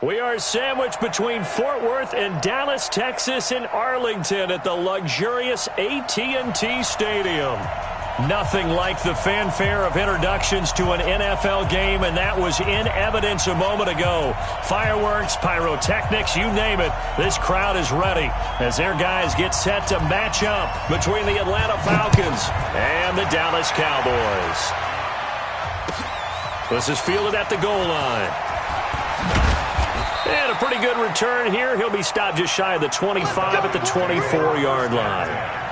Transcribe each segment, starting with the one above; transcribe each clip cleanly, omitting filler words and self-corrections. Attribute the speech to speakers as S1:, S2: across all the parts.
S1: We are sandwiched between Fort Worth and Dallas, Texas, and Arlington at the luxurious AT&T Stadium. Nothing like the fanfare of introductions to an NFL game, and that was in evidence a moment ago. Fireworks, pyrotechnics, you name it. This crowd is ready as their guys get set to match up between the Atlanta Falcons and the Dallas Cowboys. This is fielded at the goal line. And a pretty good return here. He'll be stopped just shy of the 25 at the 24-yard line.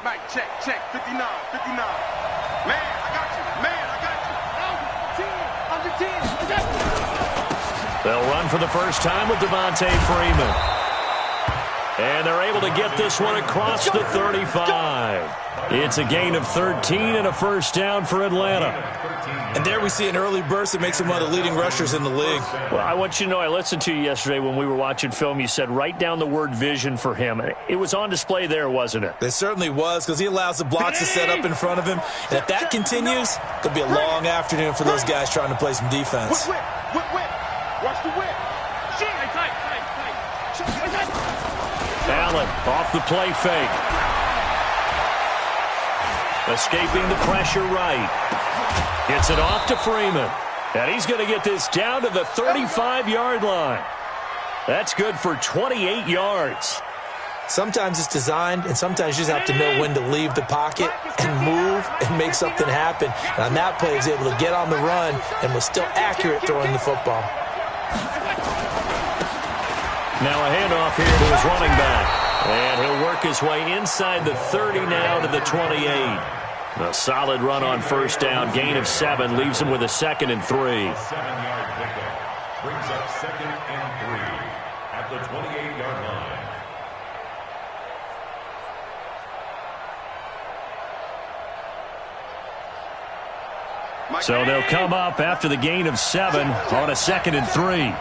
S2: Mike, check, 59. Man, I got you. Under 10.
S1: They'll run for the first time with Devontae Freeman. And they're able to get this one across the 35. It's a gain of 13 and a first down for Atlanta.
S3: And there we see an early burst that makes him one of the leading rushers in the league.
S1: Well, I want you to know, I listened to you yesterday when we were watching film. You said write down the word vision for him. It was on display there, wasn't it?
S3: It certainly was, because he allows the blocks to set up in front of him. And if that continues, it could be a long afternoon for those guys trying to play some defense.
S2: Whip. Watch the whip.
S1: Allen off the play fake. Escaping the pressure right. Gets it off to Freeman. And he's going to get this down to the 35-yard line. That's good for 28 yards.
S3: Sometimes it's designed, and sometimes you just have to know when to leave the pocket and move and make something happen. And on that play, he was able to get on the run and was still accurate throwing the football.
S1: Now a handoff here to his running back. And he'll work his way inside the 30 now to the 28. A solid run on first down. Gain of 7 leaves him with a 2nd and 3.
S4: 7-yard pickup brings up 2nd and 3 at the 28-yard line.
S1: So they'll come up after the gain of 7 on a 2nd and 3.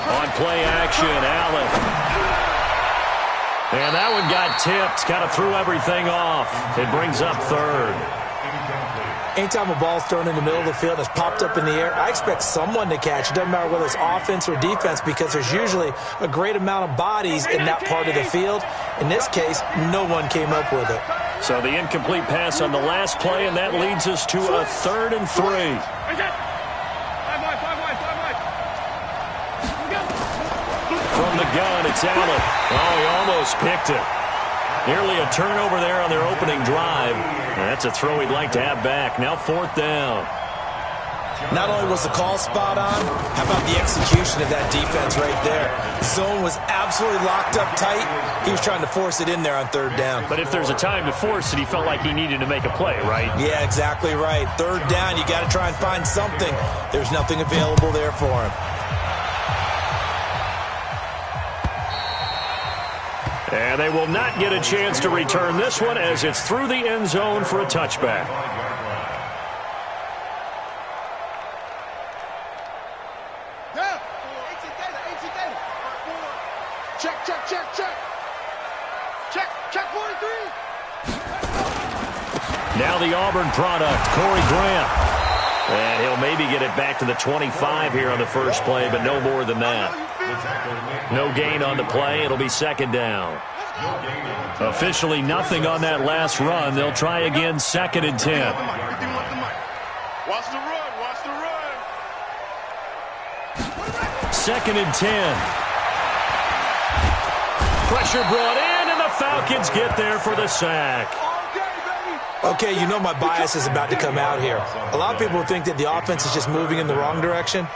S1: On play action, Allen. And that one got tipped, kind of threw everything off. It brings up 3rd.
S3: Anytime a ball's thrown in the middle of the field and it's popped up in the air, I expect someone to catch. It doesn't matter whether it's offense or defense, because there's usually a great amount of bodies in that part of the field. In this case, no one came up with it.
S1: So the incomplete pass on the last play, and that leads us to a 3rd and 3. From the gun, it's Allen. Oh, he almost picked it. Nearly a turnover there on their opening drive. That's a throw he'd like to have back. Now 4th down.
S3: Not only was the call spot on, how about the execution of that defense right there? Zone was absolutely locked up tight. He was trying to force it in there on 3rd down.
S1: But if there's a time to force it, he felt like he needed to make a play, right?
S3: Yeah, exactly right. 3rd down, you got to try and find something. There's nothing available there for him.
S1: And they will not get a chance to return this one as it's through the end zone for a touchback.
S2: Check 43.
S1: Now the Auburn product, Corey Grant. And he'll maybe get it back to the 25 here on the first play, but no more than that. No gain on the play. It'll be 2nd down. Officially nothing on that last run. They'll try again, 2nd and 10.
S2: Watch the run.
S1: 2nd and 10. Pressure brought in, and the Falcons get there for the sack.
S3: Okay, you know my bias is about to come out here. A lot of people think that the offense is just moving in the wrong direction.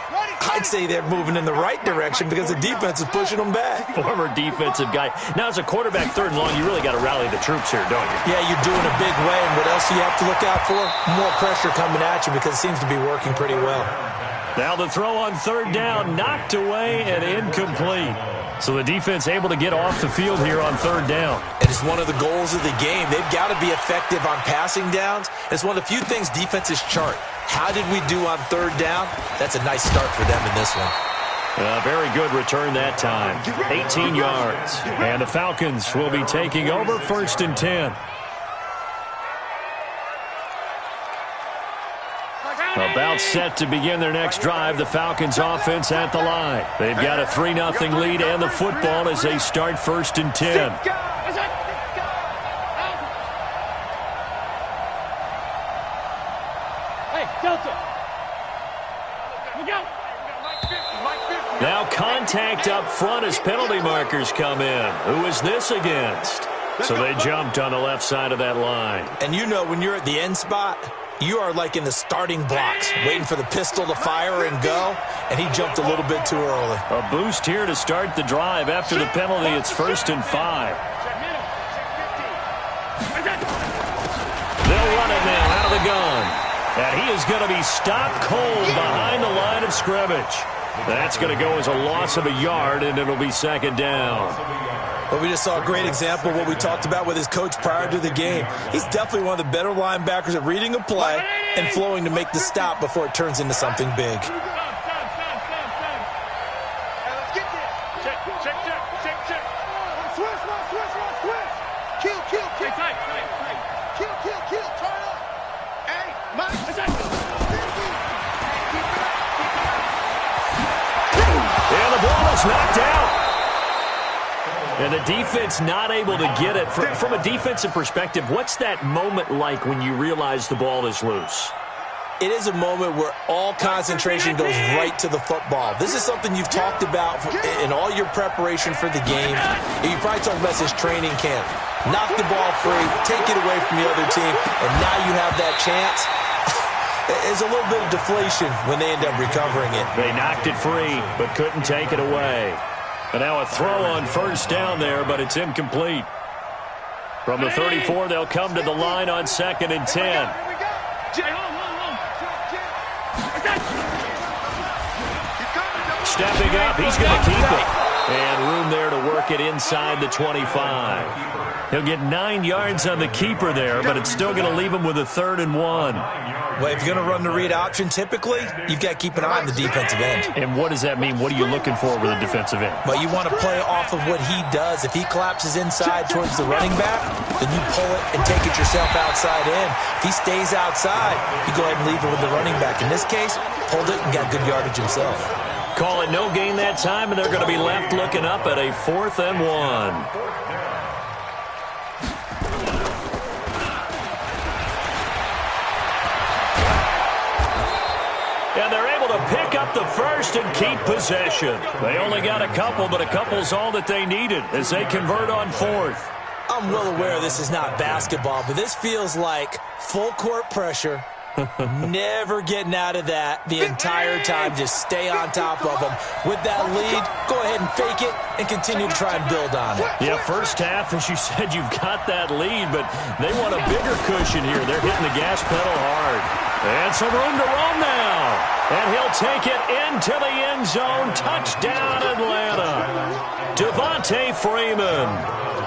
S3: I'd say they're moving in the right direction because the defense is pushing them back.
S1: Former defensive guy. Now, as a quarterback, 3rd and long, you really got to rally the troops here, don't you?
S3: Yeah, you're doing a big way, and what else do you have to look out for? More pressure coming at you because it seems to be working pretty well.
S1: Now the throw on third down, knocked away and incomplete. So the defense able to get off the field here on third down.
S3: And it's one of the goals of the game. They've got to be effective on passing downs. It's one of the few things defenses chart. How did we do on third down? That's a nice start for them in this one.
S1: A very good return that time. 18 yards. And the Falcons will be taking over 1st and 10. About set to begin their next drive, the Falcons offense at the line. They've got a 3-0 lead and the football as they start 1st and 10. Now contact up front as penalty markers come in. Who is this against? So they jumped on the left side of that line.
S3: And you know when you're at the end spot, you are like in the starting blocks, waiting for the pistol to fire and go, and he jumped a little bit too early.
S1: A boost here to start the drive. After the penalty, it's 1st and 5. They'll run it now out of the gun. And he is going to be stopped cold behind the line of scrimmage. That's going to go as a loss of a yard, and it'll be 2nd down.
S3: Well, we just saw a great example of what we talked about with his coach prior to the game. He's definitely one of the better linebackers at reading a play and flowing to make the stop before it turns into something big.
S1: And the ball is knocked out. And the defense not able to get it. From a defensive perspective, what's that moment like when you realize the ball is loose?
S3: It is a moment where all concentration goes right to the football. This is something you've talked about in all your preparation for the game. You probably talked about this training camp. Knock the ball free, take it away from the other team, and now you have that chance. There's a little bit of deflation when they end up recovering it.
S1: They knocked it free, but couldn't take it away. And now a throw on 1st down there, but it's incomplete. From the 34, they'll come to the line on 2nd and 10. Stepping up, he's going to keep it. And room there to work it inside the 25. He'll get 9 yards on the keeper there, but it's still going to leave him with a 3rd and 1.
S3: Well, if you're going to run the read option, typically, you've got to keep an eye on the defensive end.
S1: And what does that mean? What are you looking for with a defensive end?
S3: Well, you want to play off of what he does. If he collapses inside towards the running back, then you pull it and take it yourself outside in. If he stays outside, you go ahead and leave it with the running back. In this case, pulled it and got good yardage himself.
S1: Call it no gain that time, and they're going to be left looking up at a 4th and 1. And they're able to pick up the first and keep possession. They only got a couple, but a couple's all that they needed as they convert on 4th.
S3: I'm well aware this is not basketball, but this feels like full court pressure. Never getting out of that the entire time. Just stay on top of them. With that lead, go ahead and fake it and continue to try and build on it.
S1: Yeah, first half, as you said, you've got that lead, but they want a bigger cushion here. They're hitting the gas pedal hard. And some room to roam now. And he'll take it into the end zone. Touchdown, Atlanta. Devontae Freeman.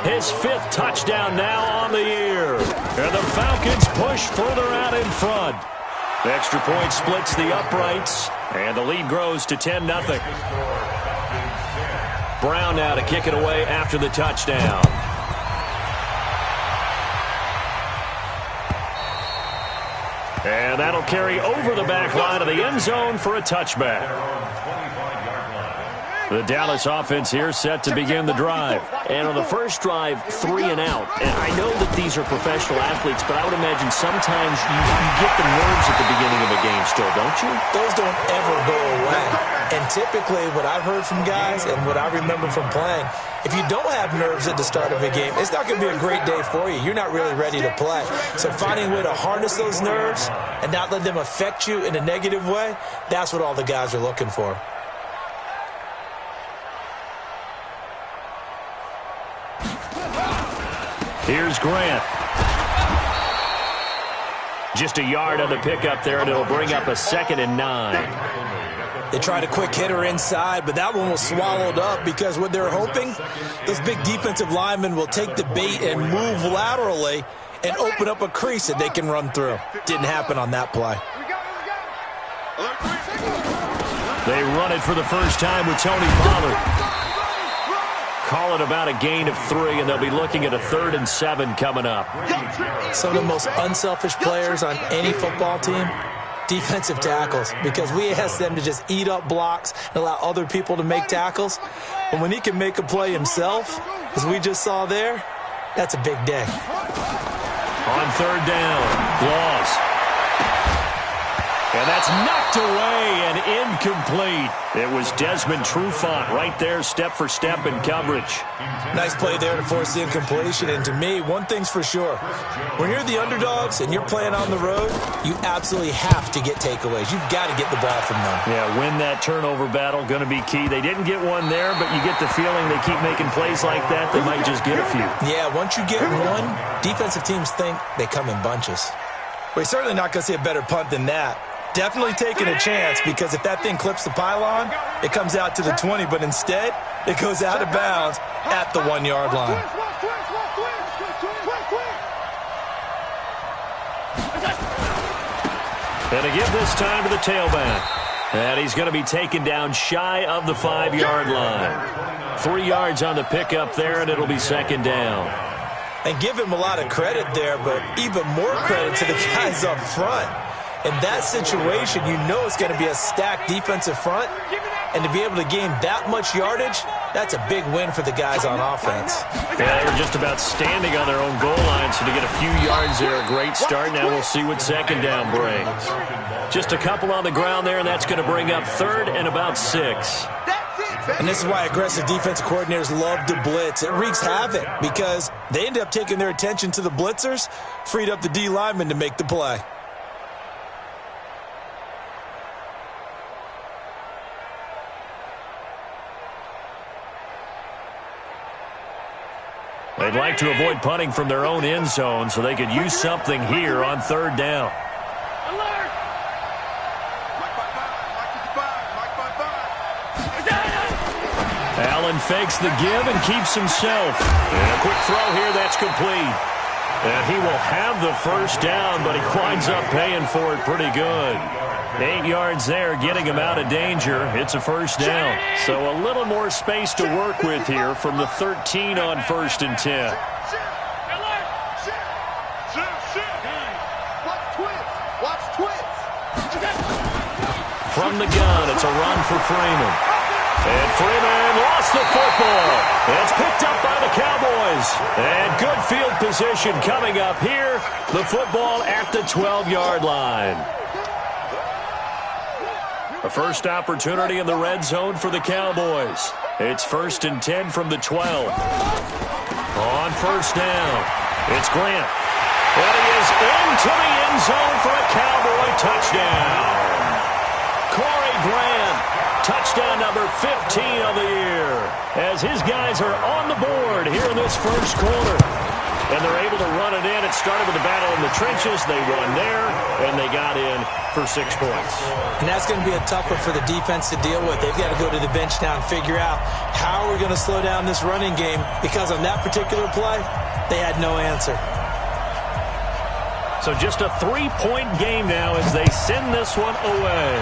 S1: His 5th touchdown now on the year. And the Falcons push further out in front. The extra point splits the uprights, and the lead grows to 10-0. Brown now to kick it away after the touchdown. And that'll carry over the back line of the end zone for a touchback. The Dallas offense here set to begin the drive. And on the first drive, 3 and out. And I know that these are professional athletes, but I would imagine sometimes you get the nerves at the beginning of a game still, don't you?
S3: Those don't ever go away. And typically what I've heard from guys and what I remember from playing, if you don't have nerves at the start of a game, it's not going to be a great day for you. You're not really ready to play. So finding a way to harness those nerves and not let them affect you in a negative way, that's what all the guys are looking for.
S1: Here's Grant. Just a yard on the pickup there, and it'll bring up a 2nd and 9.
S3: They tried a quick hitter inside, but that one was swallowed up because what they're hoping, those big defensive linemen will take the bait and move laterally and open up a crease that they can run through. Didn't happen on that play.
S1: They run it for the first time with Tony Pollard. Call it about a gain of 3, and they'll be looking at a 3rd and 7 coming up.
S3: Some of the most unselfish players on any football team, defensive tackles, because we ask them to just eat up blocks and allow other people to make tackles. But when he can make a play himself, as we just saw there, that's a big day.
S1: On 3rd down, Gloss. And that's knocked away and incomplete. It was Desmond Trufant right there, step for step in coverage.
S3: Nice play there to force the incompletion. And to me, one thing's for sure. When you're the underdogs and you're playing on the road, you absolutely have to get takeaways. You've got to get the ball from them.
S1: Yeah, win that turnover battle, going to be key. They didn't get one there, but you get the feeling they keep making plays like that, they might just get a few.
S3: Yeah, once you get one, defensive teams think they come in bunches. We're certainly not going to see a better punt than that. Definitely taking a chance, because if that thing clips the pylon, it comes out to the 20, but instead, it goes out of bounds at the 1-yard line.
S1: And to give this time to the tailback. And he's going to be taken down shy of the 5-yard line. 3 yards on the pickup there, and it'll be 2nd down.
S3: And give him a lot of credit there, but even more credit to the guys up front. In that situation, you know it's going to be a stacked defensive front, and to be able to gain that much yardage, that's a big win for the guys on offense.
S1: Yeah, they were just about standing on their own goal line, so to get a few yards there, a great start. Now we'll see what 2nd down brings. Just a couple on the ground there, and that's going to bring up 3rd and about 6.
S3: And this is why aggressive defensive coordinators love to blitz. It wreaks havoc because they end up taking their attention to the blitzers, freed up the D lineman to make the play.
S1: They'd like to avoid punting from their own end zone, so they could use something here on 3rd down. Allen fakes the give and keeps himself. And a quick throw here, that's complete. And he will have the 1st down, but he winds up paying for it pretty good. 8 yards there, getting him out of danger. It's a 1st down. So a little more space to work with here from the 13 on 1st and 10. From the gun, it's a run for Freeman. And Freeman lost the football. It's picked up by the Cowboys. And good field position coming up here. The football at the 12-yard line. A first opportunity in the red zone for the Cowboys. It's 1st and 10 from the 12. On 1st down, it's Grant. And he is into the end zone for a Cowboy touchdown. Corey Grant, touchdown number 15 of the year, as his guys are on the board here in this 1st quarter. And they're able to run it in. It started with a battle in the trenches. They won there, and they got in for 6 points.
S3: And that's going to be a tough one for the defense to deal with. They've got to go to the bench now and figure out how we're going to slow down this running game, because on that particular play, they had no answer.
S1: So just a 3-point game now as they send this one away.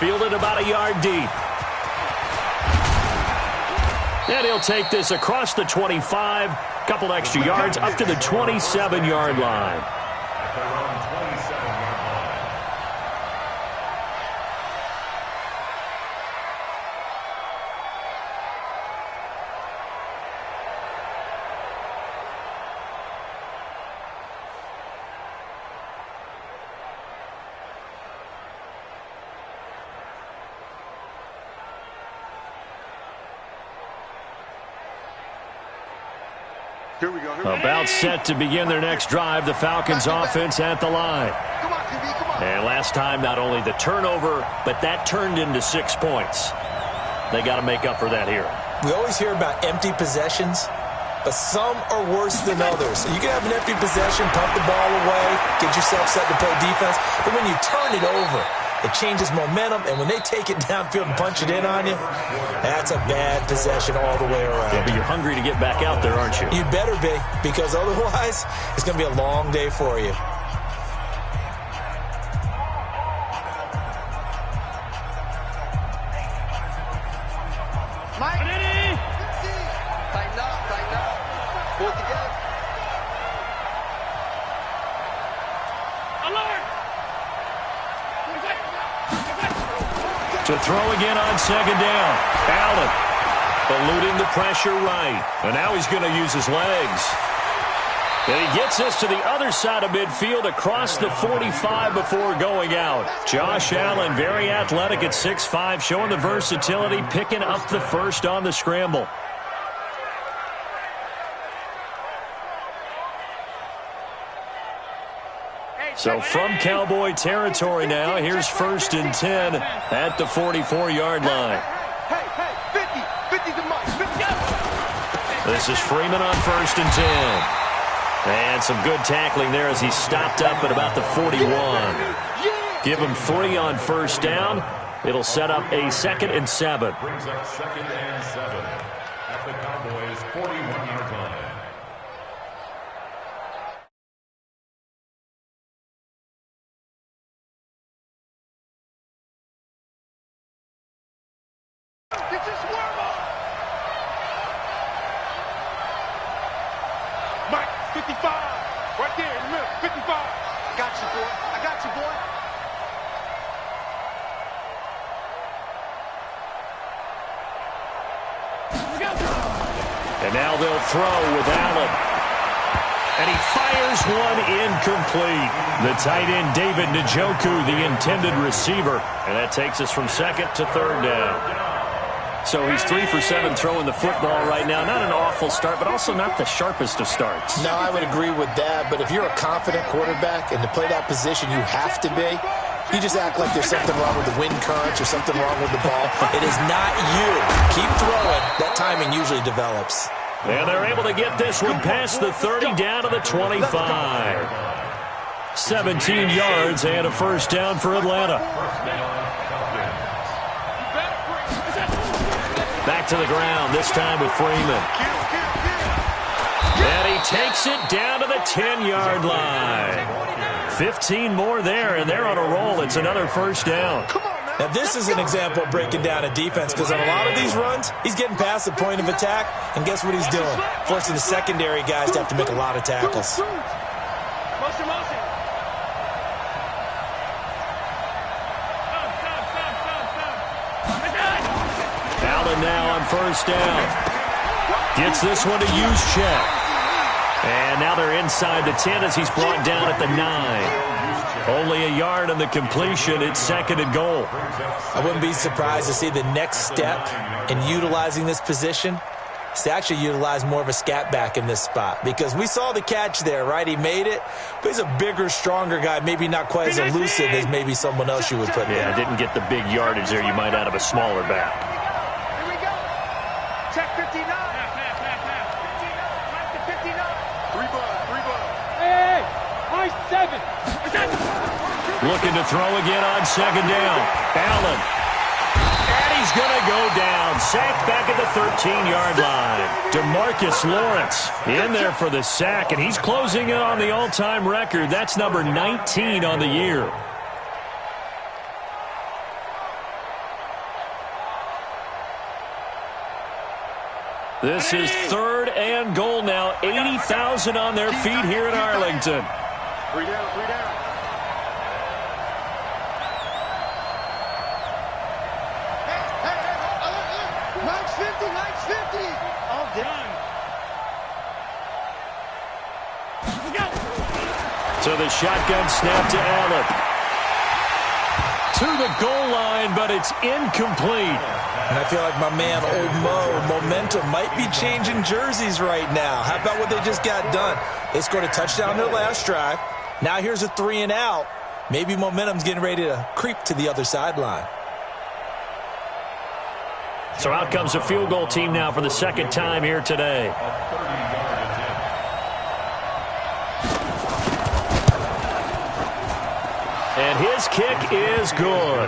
S1: Fielded about a yard deep. And he'll take this across the 25, couple extra yards, up to the 27-yard line.
S2: Here we go.
S1: About set to begin their next drive, the Falcons offense at the line. And last time, not only the turnover, but that turned into 6 points. They got to make up for that here.
S3: We always hear about empty possessions. but some are worse than others. You can have an empty possession, punt the ball away, get yourself set to play defense, but when you turn it over, it changes momentum, and when they take it downfield and punch it in on you, that's a bad possession all the way around.
S1: Yeah, but you're hungry to get back out there, aren't you?
S3: You better be, because otherwise it's going to be a long day for you.
S1: To throw again on second down. Allen eluding the pressure right. And now he's going to use his legs. And he gets us to the other side of midfield across the 45 before going out. Josh Allen, very athletic at 6'5", showing the versatility, picking up the first on the scramble. So from Cowboy territory now, here's 1st and 10 at the 44-yard line. This is Freeman on 1st and 10. And some good tackling there as he stopped up at about the 41. Give him 3 on 1st down. It'll set up a 2nd and 7.
S4: Brings up 2nd and 7 at the Cowboys' 41-yard line.
S2: Mike, 55. Right there in the middle. 55. I got you, boy. I got you, boy.
S1: And now they'll throw with Allen. And he fires one incomplete. The tight end, David Njoku, the intended receiver. And that takes us from 2nd to 3rd down. So he's 3 for 7 throwing the football right now. Not an awful start, but also not the sharpest of starts.
S3: No, I would agree with that. But if you're a confident quarterback and to play that position, you have to be. You just act like there's something wrong with the wind currents or something wrong with the ball. It is not you. Keep throwing. That timing usually develops.
S1: And they're able to get this one past the 30 down to the 25. 17 yards and a 1st down for Atlanta. Back to the ground, this time with Freeman. And he takes it down to the 10-yard line. 15 more there, and they're on a roll. It's another 1st down.
S3: Now, this is an example of breaking down a defense, because on a lot of these runs, he's getting past the point of attack, and guess what he's doing? Forcing the secondary guys to have to make a lot of tackles.
S1: Allen now on 1st down. Gets this one to Juszczyk. And now they're inside the 10 as he's brought down at the 9. Only a yard on the completion. It's 2nd and goal.
S3: I wouldn't be surprised to see the next step in utilizing this position is to actually utilize more of a scat back in this spot, because we saw the catch there, right? He made it, but he's a bigger, stronger guy, maybe not quite as elusive as maybe someone else you would put there.
S1: Yeah, didn't get the big yardage there you might out of a smaller back.
S2: Here we go. Check 59. 3 ball.
S5: Hey, high 7.
S1: Looking to throw again on 2nd down. Allen. And he's going to go down. Sacked back at the 13-yard line. DeMarcus Lawrence in there for the sack, and he's closing in on the all-time record. That's number 19 on the year. This is 3rd and goal now. 80,000 on their feet here in Arlington.
S2: 3 down. Nice 50. All done.
S1: So the shotgun snap to Allen. To the goal line, but it's incomplete.
S3: And I feel like my man, Old Mo, momentum might be changing jerseys right now. How about what they just got done? They scored a touchdown their last drive. Now here's a 3 and out. Maybe momentum's getting ready to creep to the other sideline.
S1: So out comes a field goal team now for the 2nd time here today. And his kick is good.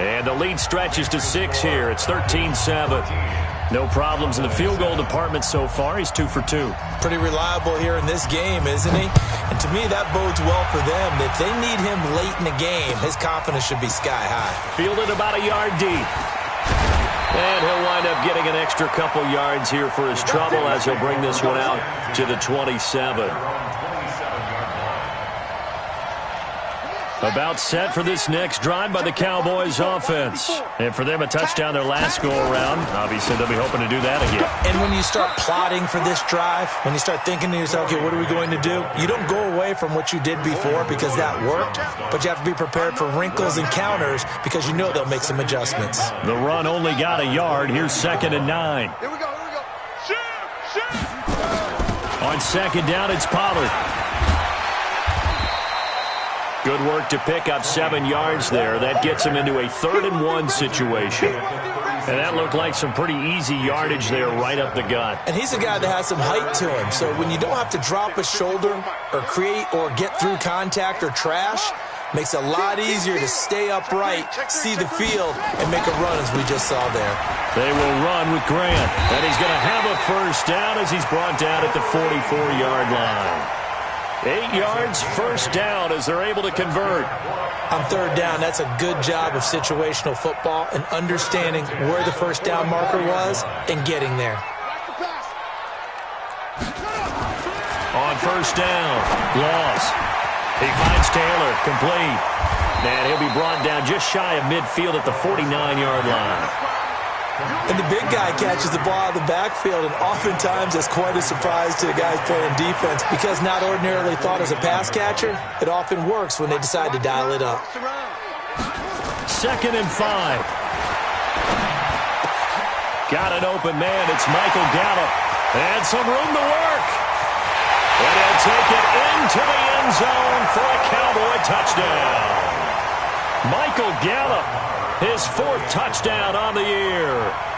S1: And the lead stretches to 6 here. It's 13-7. No problems in the field goal department so far. He's 2 for 2.
S3: Pretty reliable here in this game, isn't he? And to me, that bodes well for them. If they need him late in the game, his confidence should be sky high.
S1: Fielded about a yard deep. And he'll wind up getting an extra couple yards here for his trouble as he'll bring this one out to the 27. About set for this next drive by the Cowboys offense. And for them, a touchdown their last go-around. Obviously, they'll be hoping to do that again.
S3: And when you start plotting for this drive, when you start thinking to yourself, okay, what are we going to do? You don't go away from what you did before because that worked, but you have to be prepared for wrinkles and counters because you know they'll make some adjustments.
S1: The run only got a yard. Here's 2nd and 9.
S2: Here we go. Shoot!
S1: On 2nd down, it's Pollard. Good work to pick up 7 yards there. That gets him into a 3rd and 1 situation. And that looked like some pretty easy yardage there right up the gut.
S3: And he's a guy that has some height to him. So when you don't have to drop a shoulder or create or get through contact or trash, makes it a lot easier to stay upright, see the field, and make a run as we just saw there.
S1: They will run with Grant. And he's going to have a 1st down as he's brought down at the 44-yard line. 8 yards, 1st down as they're able to convert.
S3: On 3rd down, that's a good job of situational football and understanding where the 1st down marker was and getting there.
S1: On 1st down, loss. He finds Taylor, complete. And he'll be brought down just shy of midfield at the 49-yard line.
S3: And the big guy catches the ball out of the backfield, and oftentimes that's quite a surprise to the guys playing defense because not ordinarily thought as a pass catcher, it often works when they decide to dial it up.
S1: 2nd and 5. Got an open man. It's Michael Gallup. And some room to work. And he'll take it into the end zone for a Cowboy touchdown. Michael Gallup, his 4th touchdown on the year,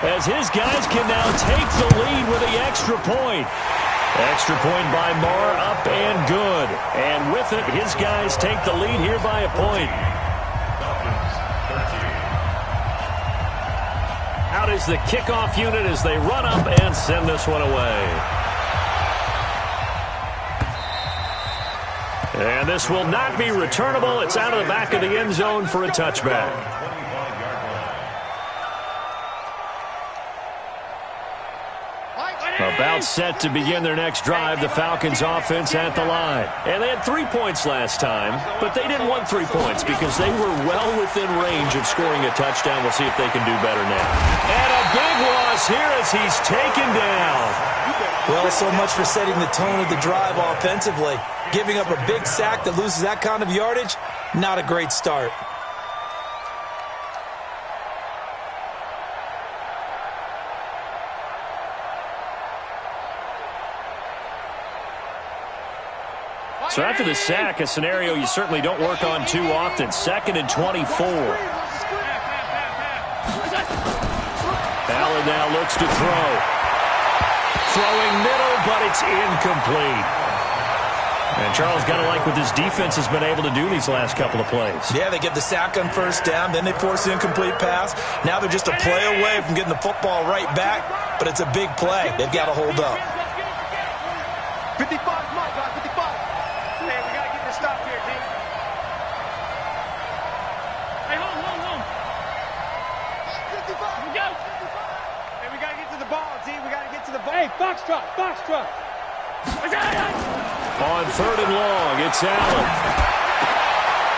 S1: as his guys can now take the lead with the extra point. Extra point by Marr, up and good. And with it, his guys take the lead here by a point. Out is the kickoff unit as they run up and send this one away. And this will not be returnable. It's out of the back of the end zone for a touchback. About set to begin their next drive, the Falcons offense at the line. And they had 3 points last time, but they didn't want 3 points because they were well within range of scoring a touchdown. We'll see if they can do better now. And a big loss here as he's taken down.
S3: Well, so much for setting the tone of the drive offensively. Giving up a big sack that loses that kind of yardage, not a great start.
S1: So after the sack, a scenario you certainly don't work on too often. 2nd and 24. Allen now looks to throw. Throwing middle, but it's incomplete. And Charles got to like what this defense has been able to do these last couple of plays.
S3: Yeah, they get the sack on 1st down, then they force the incomplete pass. Now they're just a play away from getting the football right back, but it's a big play. They've got to hold up.
S2: 55, come on, guys, 55. Hey, we got to get this stop here, D. Hey, hold. 55. Here we go. Hey, we got to get to the ball, D. We got to get to the ball.
S5: Hey, foxtrot.
S1: On 3rd and long, it's Allen.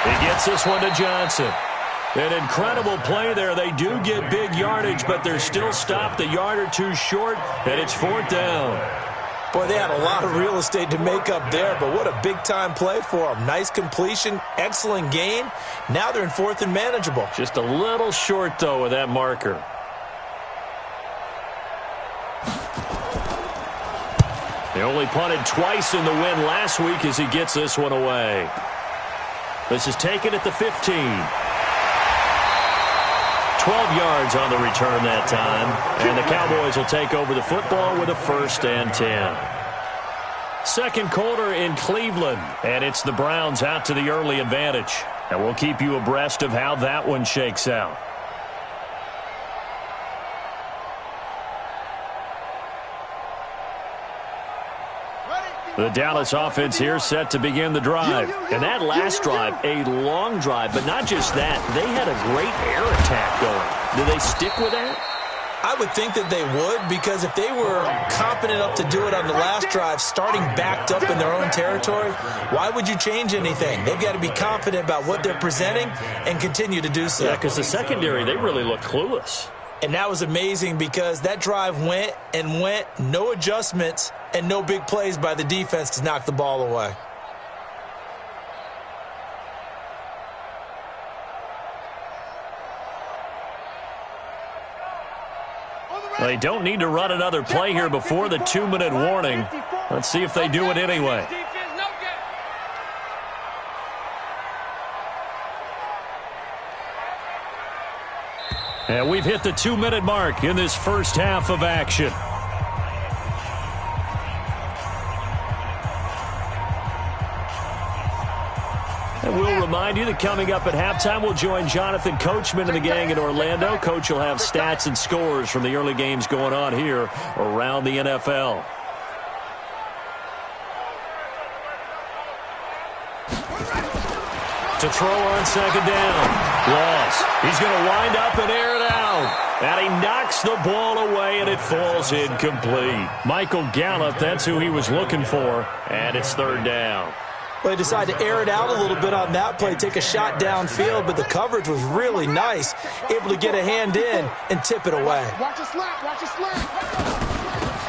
S1: He gets this one to Johnson. An incredible play there. They do get big yardage, but they're still stopped a yard or two short, and it's 4th down.
S3: Boy, they had a lot of real estate to make up there, but what a big-time play for them. Nice completion, excellent gain. Now they're in 4th and manageable.
S1: Just a little short, though, with that marker. They only punted twice in the win last week as he gets this one away. This is taken at the 15. 12 yards on the return that time. And the Cowboys will take over the football with a 1st and 10. 2nd quarter in Cleveland. And it's the Browns out to the early advantage. And we'll keep you abreast of how that one shakes out. The Dallas offense here set to begin the drive. And that last drive, a long drive, but not just that. They had a great air attack going. Do they stick with that?
S3: I would think that they would, because if they were confident enough to do it on the last drive, starting backed up in their own territory, why would you change anything? They've got to be confident about what they're presenting and continue to do so.
S1: Yeah, because the secondary, they really look clueless.
S3: And that was amazing because that drive went and went, no adjustments, and no big plays by the defense to knock the ball away.
S1: They don't need to run another play here before the 2-minute warning. Let's see if they do it anyway. And we've hit the 2-minute mark in this first half of action. And we'll remind you that coming up at halftime, we'll join Jonathan Coachman and the gang in Orlando. Coach will have stats and scores from the early games going on here around the NFL. To throw on second down. Ross, he's going to wind up and air it out. And he knocks the ball away, and it falls incomplete. Michael Gallup, that's who he was looking for, and it's third down.
S3: Well, they decided to air it out a little bit on that play, take a shot downfield, but the coverage was really nice, able to get a hand in and tip it away.
S2: Watch a slap, watch a slap.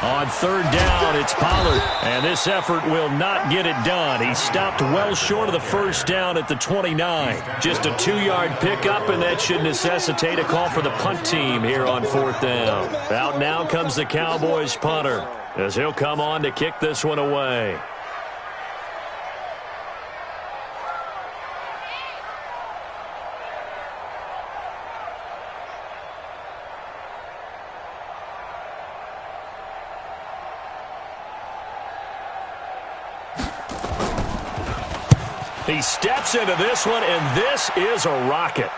S1: On third down, it's Pollard, and this effort will not get it done. He stopped well short of the first down at the 29. Just a 2-yard pickup, and that should necessitate a call for the punt team here on fourth down. Out now comes the Cowboys punter, as he'll come on to kick this one away. He steps into this one, and this is a rocket.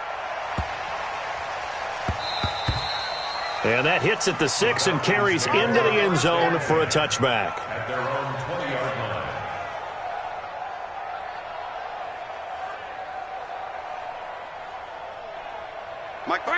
S1: And that hits at the 6 and carries into the end zone for a touchback.
S4: At their own 20-yard line.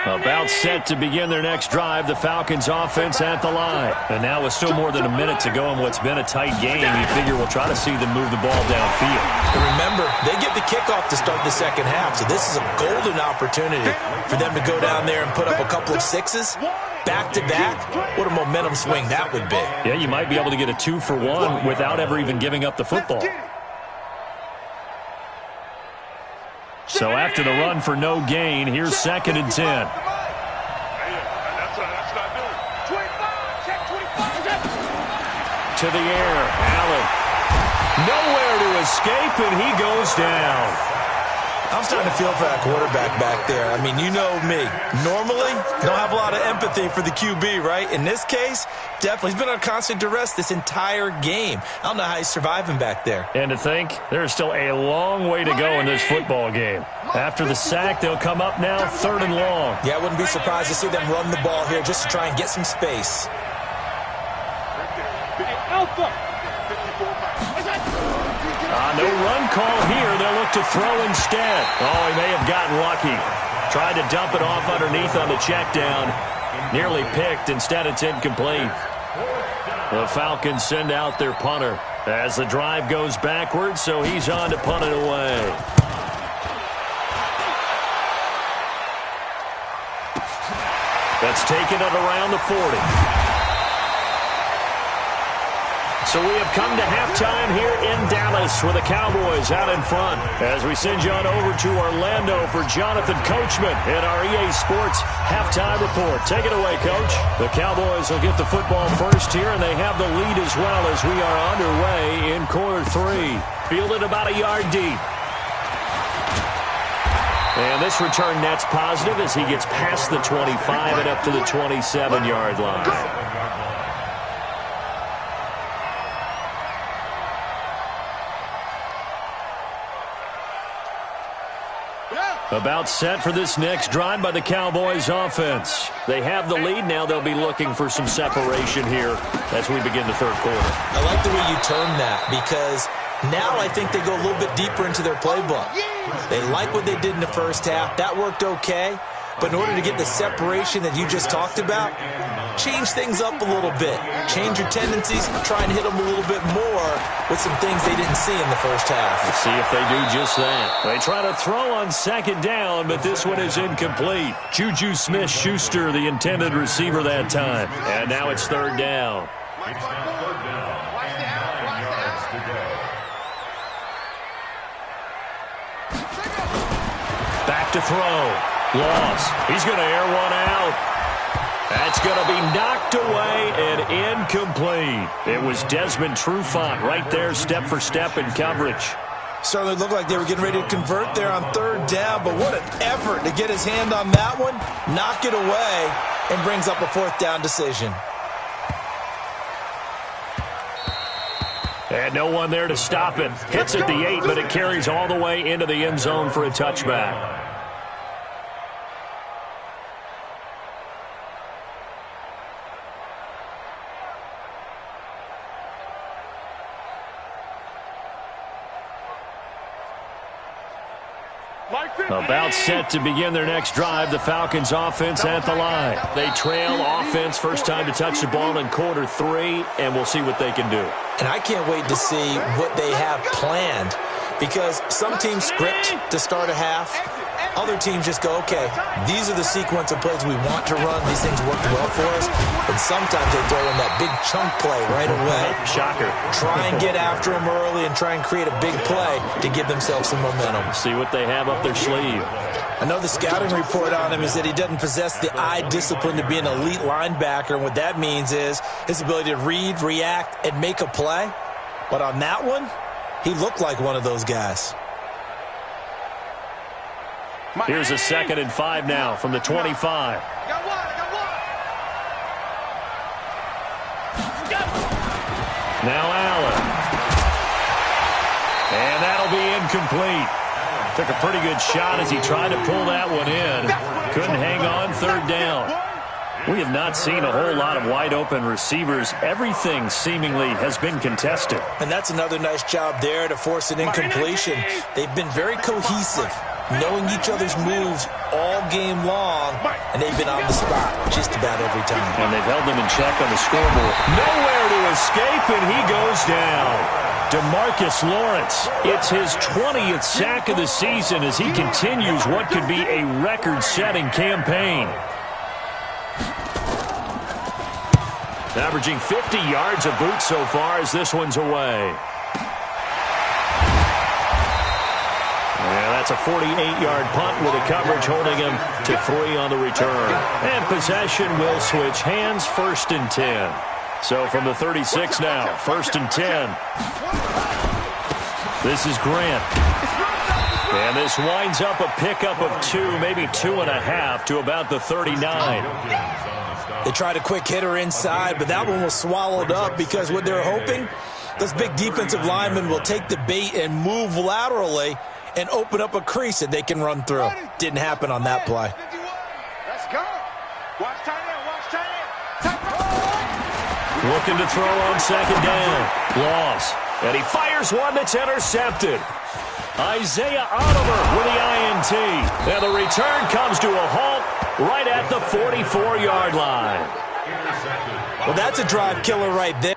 S1: About set to begin their next drive, the Falcons offense at the line. And now with still more than a minute to go in what's been a tight game, you figure we'll try to see them move the ball downfield.
S3: And remember, they get the kickoff to start the second half, so this is a golden opportunity for them to go down there and put up a couple of sixes back-to-back. What a momentum swing that would be.
S1: Yeah, you might be able to get a 2-for-1 without ever even giving up the football. So after the run for no gain, here's 2nd and 10. To the air, Allen. Nowhere to escape, and he goes down.
S3: I'm starting to feel for that quarterback back there. I mean, you know me. Normally, don't have a lot of empathy for the QB, right? In this case, definitely. He's been on constant duress this entire game. I don't know how he's surviving back there.
S1: And to think, there's still a long way to go in this football game. After the sack, they'll come up now 3rd and long.
S3: Yeah, I wouldn't be surprised to see them run the ball here just to try and get some space.
S5: Alpha.
S1: No run call here. They'll look to throw instead. Oh, he may have gotten lucky. Tried to dump it off underneath on the check down. Nearly picked. Instead, it's incomplete. The Falcons send out their punter as the drive goes backwards, so he's on to punt it away. That's taken at around the 40. So we have come to halftime here in Dallas with the Cowboys out in front. As we send you on over to Orlando for Jonathan Coachman in our EA Sports halftime report. Take it away, Coach. The Cowboys will get the football first here, and they have the lead as well as we are underway in quarter 3. Fielded about a yard deep. And this return net's positive as he gets past the 25 and up to the 27-yard line. About set for this next drive by the Cowboys offense. They have the lead. Now they'll be looking for some separation here as we begin the third quarter.
S3: I like the way you term that because now I think they go a little bit deeper into their playbook. They like what they did in the first half. That worked okay. But in order to get the separation that you just talked about, change things up a little bit. Change your tendencies, try and hit them a little bit more with some things they didn't see in the first half.
S1: Let's see if they do just that. They try to throw on second down, but this one is incomplete. Juju Smith-Schuster, the intended receiver that time. And now it's third down.
S4: It's now third down and 9 yards to go.
S1: Back to throw. Loss. He's going to air one out. That's going to be knocked away and incomplete. It was Desmond Trufant right there, step for step in coverage.
S3: Certainly looked like they were getting ready to convert there on third down, but what an effort to get his hand on that one, knock it away, and brings up a fourth down decision.
S1: And no one there to stop it. Hits at the 8, but it carries all the way into the end zone for a touchback. About set to begin their next drive, the Falcons offense at the line. They trail offense, first time to touch the ball in quarter 3, and we'll see what they can do.
S3: And I can't wait to see what they have planned because some teams script to start a half. Other teams just go, okay, these are the sequence of plays we want to run. These things worked well for us. And sometimes they throw in that big chunk play right away.
S1: Shocker.
S3: Try and get after them early and try and create a big play to give themselves some momentum.
S1: See what they have up their sleeve.
S3: I know the scouting report on him is that he doesn't possess the eye discipline to be an elite linebacker. And what that means is his ability to read, react, and make a play. But on that one, he looked like one of those guys.
S1: Here's a 2nd and 5 now from the 25. Now Allen. And that'll be incomplete. Took a pretty good shot as he tried to pull that one in. Couldn't hang on, third down. We have not seen a whole lot of wide-open receivers. Everything seemingly has been contested.
S3: And that's another nice job there to force an incompletion. They've been very cohesive, knowing each other's moves all game long, and they've been on the spot just about every time.
S1: And they've held them in check on the scoreboard. Nowhere to escape, and he goes down. DeMarcus Lawrence, it's his 20th sack of the season as he continues what could be a record-setting campaign. Averaging 50 yards a boot so far as this one's away. Yeah, that's a 48-yard punt with a coverage holding him to 3 on the return. And possession will switch hands, 1st and 10. So from the 36 now, 1st and 10. This is Grant. And this winds up a pickup of 2, maybe 2.5 to about the 39.
S3: They tried a quick hitter inside, but that one was swallowed up because what they're hoping, those big defensive linemen will take the bait and move laterally and open up a crease that they can run through. Didn't happen on that play.
S2: Let's go. Watch tight end. Watch tight end.
S1: Looking to throw on 2nd down. Loss. And he fires one that's intercepted. Isaiah Oliver with the INT. And the return comes to a halt right at the 44-yard line.
S3: Well, that's a drive killer right there.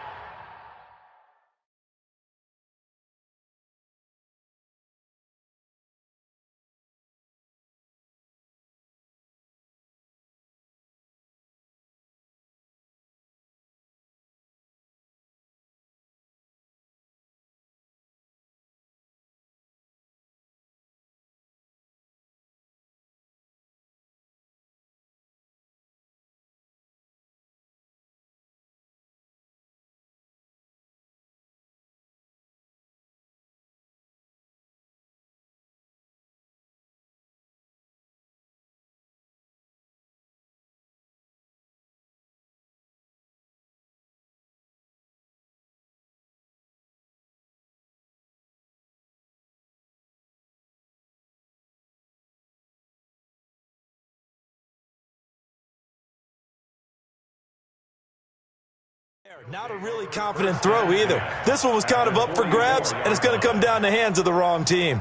S3: Not a really confident throw either. This one was kind of up for grabs, and it's going to come down the hands of the wrong team.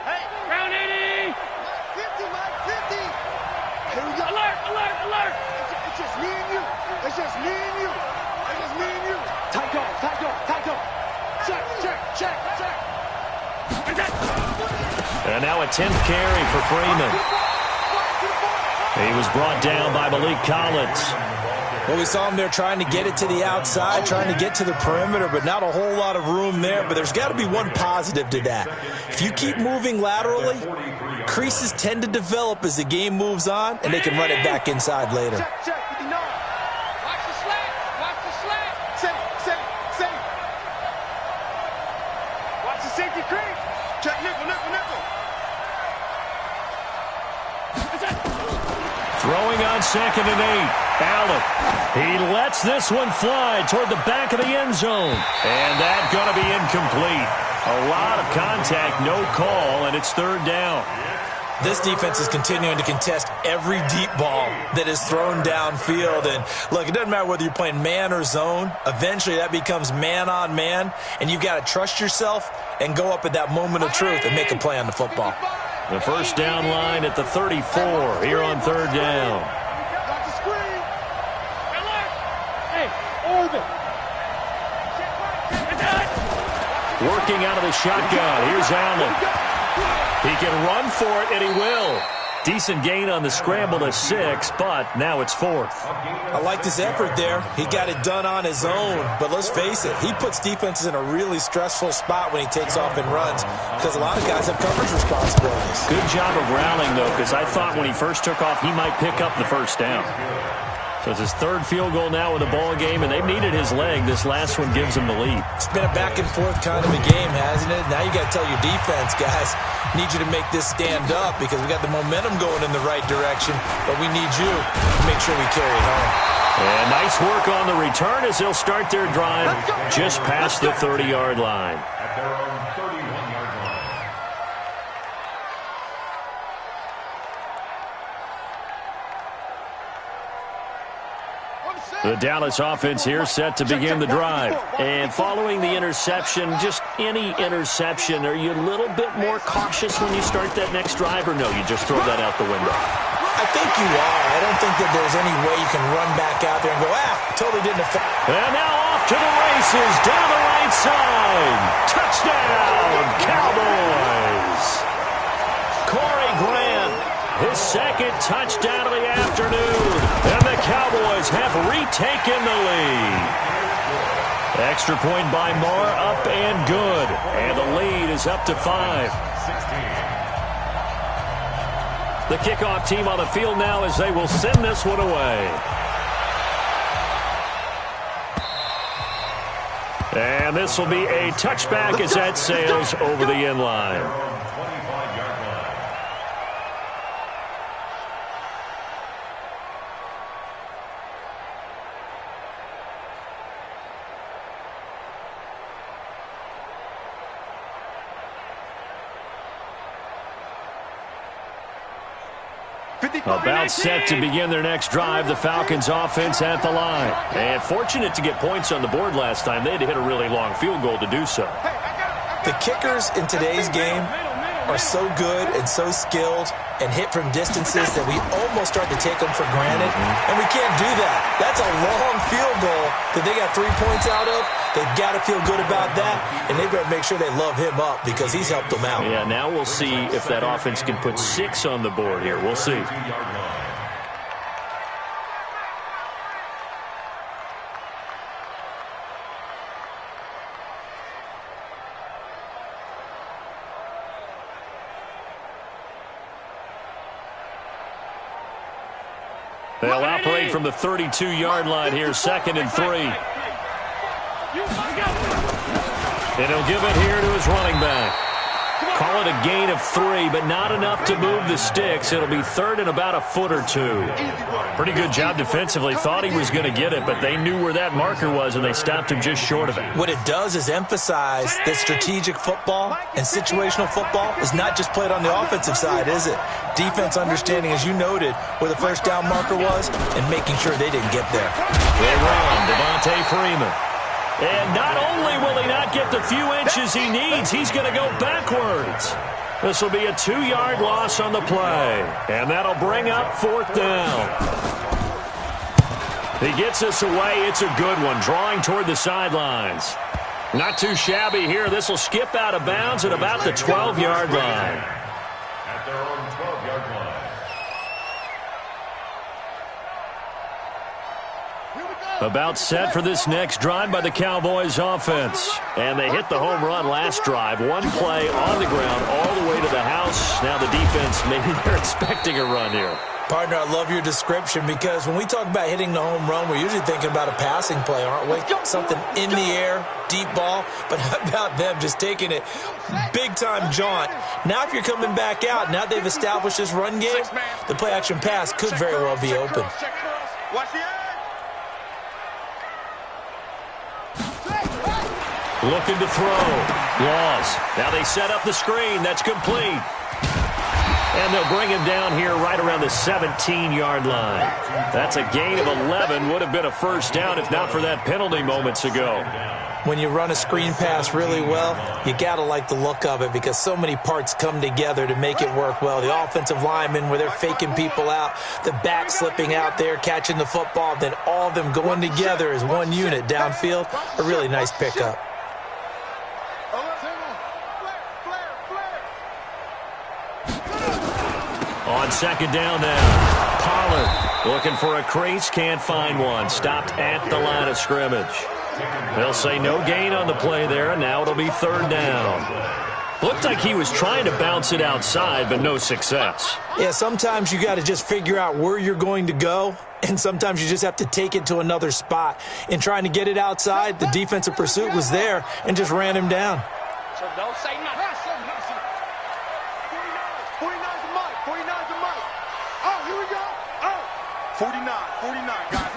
S5: Hey, round 80.
S2: 50, Mike, 50. Here we go.
S5: Alert, alert, alert.
S2: It's just me and you. It's just me and you. It's just me and you. Tight go, tight go, tight go. Check, check, check, check.
S1: And now a 10th carry for Freeman. He was brought down by Malik Collins.
S3: Well, we saw him there trying to get it to the outside, trying to get to the perimeter, but not a whole lot of room there. But there's got to be one positive to that. If you keep moving laterally, creases tend to develop as the game moves on, and they can run it back inside later.
S2: Check, check, 59.
S5: Watch the slack. Watch the slack.
S2: Safe. Watch the safety creep. Check, nickel.
S1: Throwing on 2nd and 8. Allen. He lets this one fly toward the back of the end zone. And that's going to be incomplete. A lot of contact, no call, and it's 3rd down.
S3: This defense is continuing to contest every deep ball that is thrown downfield. And, look, it doesn't matter whether you're playing man or zone. Eventually that becomes man-on-man, and you've got to trust yourself and go up at that moment of truth and make a play on the football.
S1: The first down line at the 34 here on 3rd down.
S2: Got the screen.
S5: Alert. Hey, orbit.
S1: Working out of the shotgun. Here's Allen. He can run for it, and he will. Decent gain on the scramble to 6, but now it's 4th.
S3: I liked his effort there. He got it done on his own. But let's face it, he puts defenses in a really stressful spot when he takes off and runs because a lot of guys have coverage responsibilities.
S1: Good job of rallying, though, because I thought when he first took off, he might pick up the first down. So it's his 3rd field goal now with the ball game, and they've needed his leg. This last one gives him the lead.
S3: It's been a back-and-forth kind of a game, hasn't it? Now you got to tell your defense, guys, need you to make this stand up because we got the momentum going in the right direction, but we need you to make sure we carry it home.
S1: And nice work on the return as they'll start their drive just past the 30-yard line.
S4: At their own 31-yard line.
S1: The Dallas offense here set to begin the drive. And following the interception, just any interception, are you a little bit more cautious when you start that next drive, or no, you just throw that out the window?
S3: I think you are. I don't think that there's any way you can run back out there and go, totally didn't affect.
S1: And now off to the races, down the right side. Touchdown, Cowboys. Corey Grant, his 2nd touchdown of the afternoon. And the Cowboys have retaken the lead. Extra point by Moore, up and good. And the lead is up to 5. The kickoff team on the field now as they will send this one away. And this will be a touchback as that sails over the end line. About set to begin their next drive, the Falcons offense at the line. And fortunate to get points on the board last time. They had to hit a really long field goal to do so.
S3: The kickers in today's game are so good and so skilled and hit from distances that we almost start to take them for granted. And we can't do that. That's a long field goal that they got 3 points out of. They've got to feel good about that, and they better make sure they love him up because he's helped them out.
S1: Yeah, now we'll see if that offense can put 6 on the board here. We'll see. They'll operate from the 32-yard line here, 2nd and 3. And he'll give it here to his running back. Call it a gain of 3, but not enough to move the sticks. It'll be third and about a foot or two. Pretty good job defensively. Thought he was going to get it, but they knew where that marker was, and they stopped him just short of it.
S3: What it does is emphasize that strategic football and situational football is not just played on the offensive side, is it? Defense understanding, as you noted, where the first down marker was and making sure they didn't get there.
S1: They run, Devontae Freeman. And not only will he not get the few inches he needs, he's going to go backwards. This will be a 2-yard loss on the play. And that'll bring up fourth down. He gets us away. It's a good one, drawing toward the sidelines. Not too shabby here. This will skip out of bounds at about the 12-yard line.
S4: At their own 12-yard line.
S1: About set for this next drive by the Cowboys offense. And they hit the home run last drive. One play on the ground all the way to the house. Now the defense, maybe they're expecting a run here.
S3: Partner, I love your description because when we talk about hitting the home run, we're usually thinking about a passing play, aren't we? Something in the air, deep ball. But how about them just taking it big-time jaunt? Now if you're coming back out, now they've established this run game, the play-action pass could very well be open.
S2: Watch the edge.
S1: Looking to throw. Laws. Now they set up the screen. That's complete. And they'll bring him down here right around the 17-yard line. That's a gain of 11. Would have been a first down if not for that penalty moments ago.
S3: When you run a screen pass really well, you got to like the look of it because so many parts come together to make it work well. The offensive linemen where they're faking people out, the back slipping out there, catching the football, then all of them going together as one unit downfield. A really nice pickup.
S1: On second down now, Pollard looking for a crease, can't find one. Stopped at the line of scrimmage. They'll say no gain on the play there, and now it'll be third down. Looked like he was trying to bounce it outside, but no success.
S3: Yeah, sometimes you got to just figure out where you're going to go, and sometimes you just have to take it to another spot. In trying to get it outside, the defensive pursuit was there and just ran him down.
S5: So don't say nothing.
S2: 49's a mic. 49's a mic. Oh, here we go. Oh, 49, guys.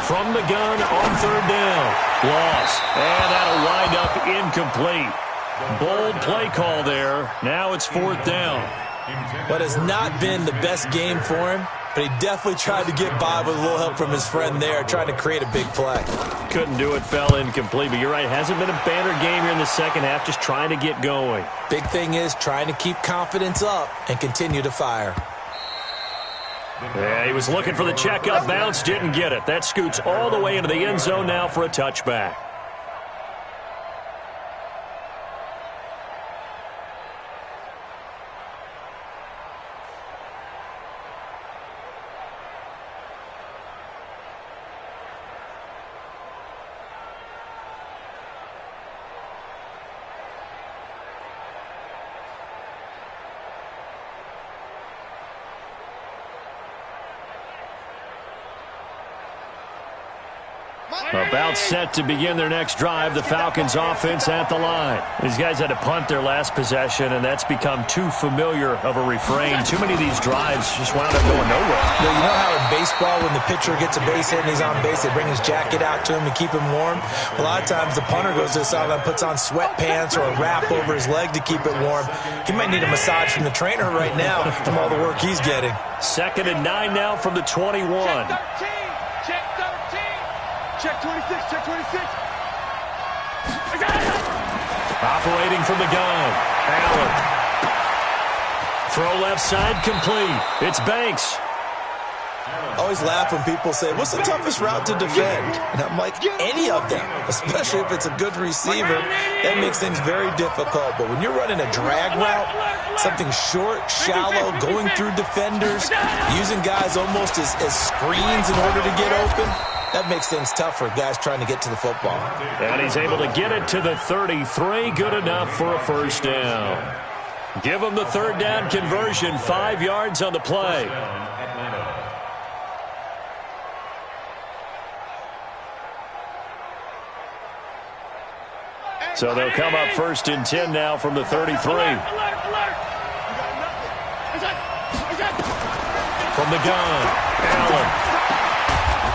S1: From the gun on third down. Loss. And that'll wind up incomplete. Bold play call there. Now it's fourth down.
S3: But it's not been the best game for him, but he definitely tried to get by with a little help from his friend there, trying to create a big play.
S1: Couldn't do it, fell incomplete. But you're right, hasn't been a banner game here in the second half, just trying to get going.
S3: Big thing is trying to keep confidence up and continue to fire.
S1: Yeah, he was looking for the checkup bounce, didn't get it. That scoots all the way into the end zone now for a touchback. About set to begin their next drive, the Falcons offense at the line. These guys had to punt their last possession, and that's become too familiar of a refrain. Too many of these drives just wound up going nowhere.
S3: You know how in baseball, when the pitcher gets a base hit and he's on base, they bring his jacket out to him to keep him warm? A lot of times the punter goes to the sideline, puts on sweatpants or a wrap over his leg to keep it warm. He might need a massage from the trainer right now from all the work he's getting.
S1: 2nd and 9 now from the 21.
S5: Check 13.
S2: Check 26, check 26.
S1: Operating from the gun. Allen. Throw left side complete. It's Banks.
S3: I always laugh when people say, what's the toughest route to defend? And I'm like, any of them, especially if it's a good receiver. That makes things very difficult. But when you're running a drag route, something short, shallow, going through defenders, using guys almost as screens in order to get open, that makes things tough for guys trying to get to the football.
S1: And he's able to get it to the 33. Good enough for a first down. Give him the third down conversion. 5 yards on the play. So they'll come up 1st and 10 now from the 33. From the gun, Allen.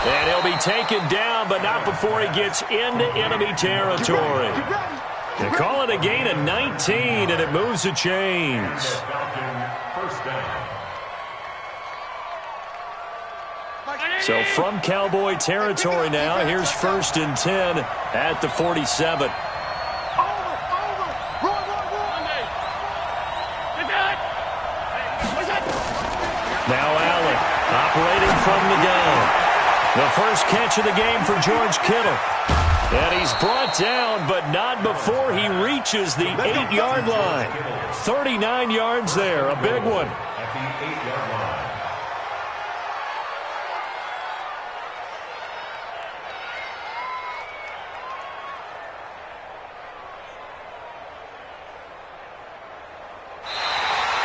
S1: And he'll be taken down, but not before he gets into enemy territory. They call it a gain of 19, and it moves the chains. So from Cowboy territory now, here's 1st and 10 at the 47. Now Allen operating from the gun. The first catch of the game for George Kittle. And he's brought down, but not before he reaches the 8-yard line. 39 yards there, a big one.
S4: At the 8-yard line.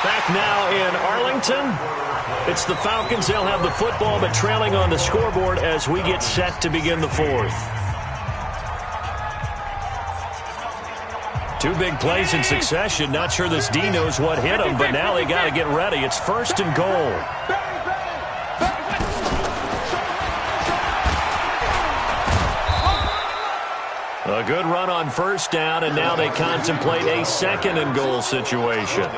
S1: Back now in Arlington. It's the Falcons. They'll have the football, but trailing on the scoreboard as we get set to begin the 4th. 2 big plays in succession. Not sure this D knows what hit him, but now they got to get ready. It's 1st and goal. A good run on 1st down, and now they contemplate a 2nd and goal situation.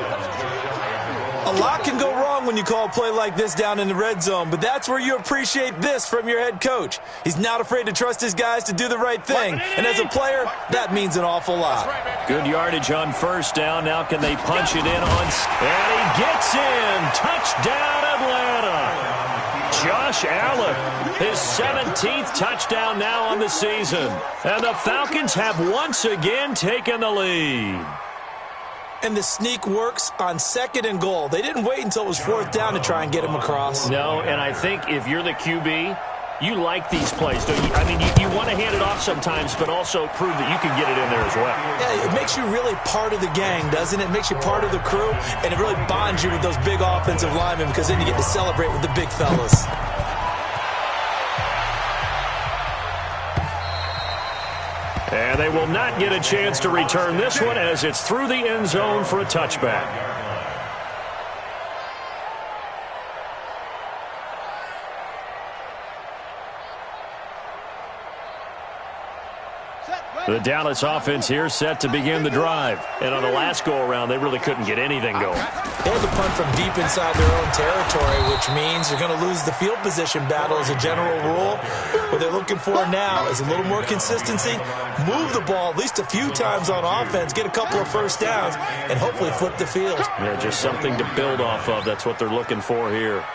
S3: A lot can go wrong when you call a play like this down in the red zone, but that's where you appreciate this from your head coach. He's not afraid to trust his guys to do the right thing, and as a player, that means an awful lot.
S1: Good yardage on 1st down. Now can they punch it in on... And he gets in. Touchdown, Atlanta. Josh Allen, his 17th touchdown now on the season. And the Falcons have once again taken the lead.
S3: And the sneak works on 2nd and goal. They didn't wait until it was 4th down to try and get him across.
S1: No, and I think if you're the QB, you like these plays, don't you? I mean, you want to hand it off sometimes, but also prove that you can get it in there as well.
S3: Yeah, it makes you really part of the gang, doesn't it? It makes you part of the crew, and it really bonds you with those big offensive linemen because then you get to celebrate with the big fellas.
S1: And they will not get a chance to return this one as it's through the end zone for a touchback. The Dallas offense here set to begin the drive. And on the last go-around, they really couldn't get anything going.
S3: They had to punt from deep inside their own territory, which means you're going to lose the field position battle as a general rule. What they're looking for now is a little more consistency, move the ball at least a few times on offense, get a couple of 1st downs, and hopefully flip the field.
S1: Yeah, just something to build off of. That's what they're looking for here.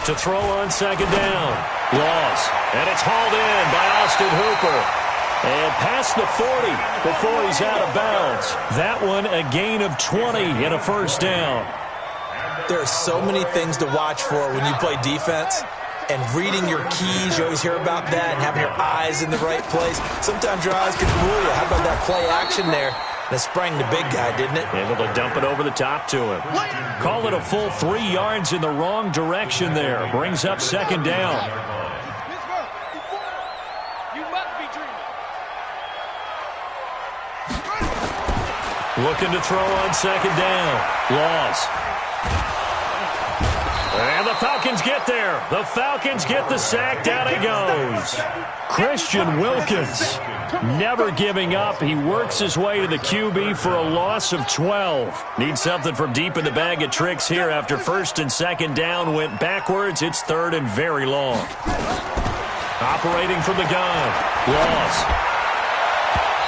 S1: To throw on 2nd down. Loss. And it's hauled in by Austin Hooper. And past the 40 before he's out of bounds. That one a gain of 20 and a 1st down.
S3: There are so many things to watch for when you play defense. And reading your keys, you always hear about that, and having your eyes in the right place. Sometimes your eyes can fool you. How about that play action there? That sprang the big guy, didn't it?
S1: Able to dump it over the top to him. Call it a full 3 yards in the wrong direction there. Brings up 2nd down.
S5: You must be dreaming.
S1: Looking to throw on 2nd down. Loss. And the Falcons get there. The Falcons get the sack. Down he goes. Christian Wilkins never giving up. He works his way to the QB for a loss of 12. Needs something from deep in the bag of tricks here after 1st and 2nd down went backwards. It's 3rd and very long. Operating from the gun. Loss.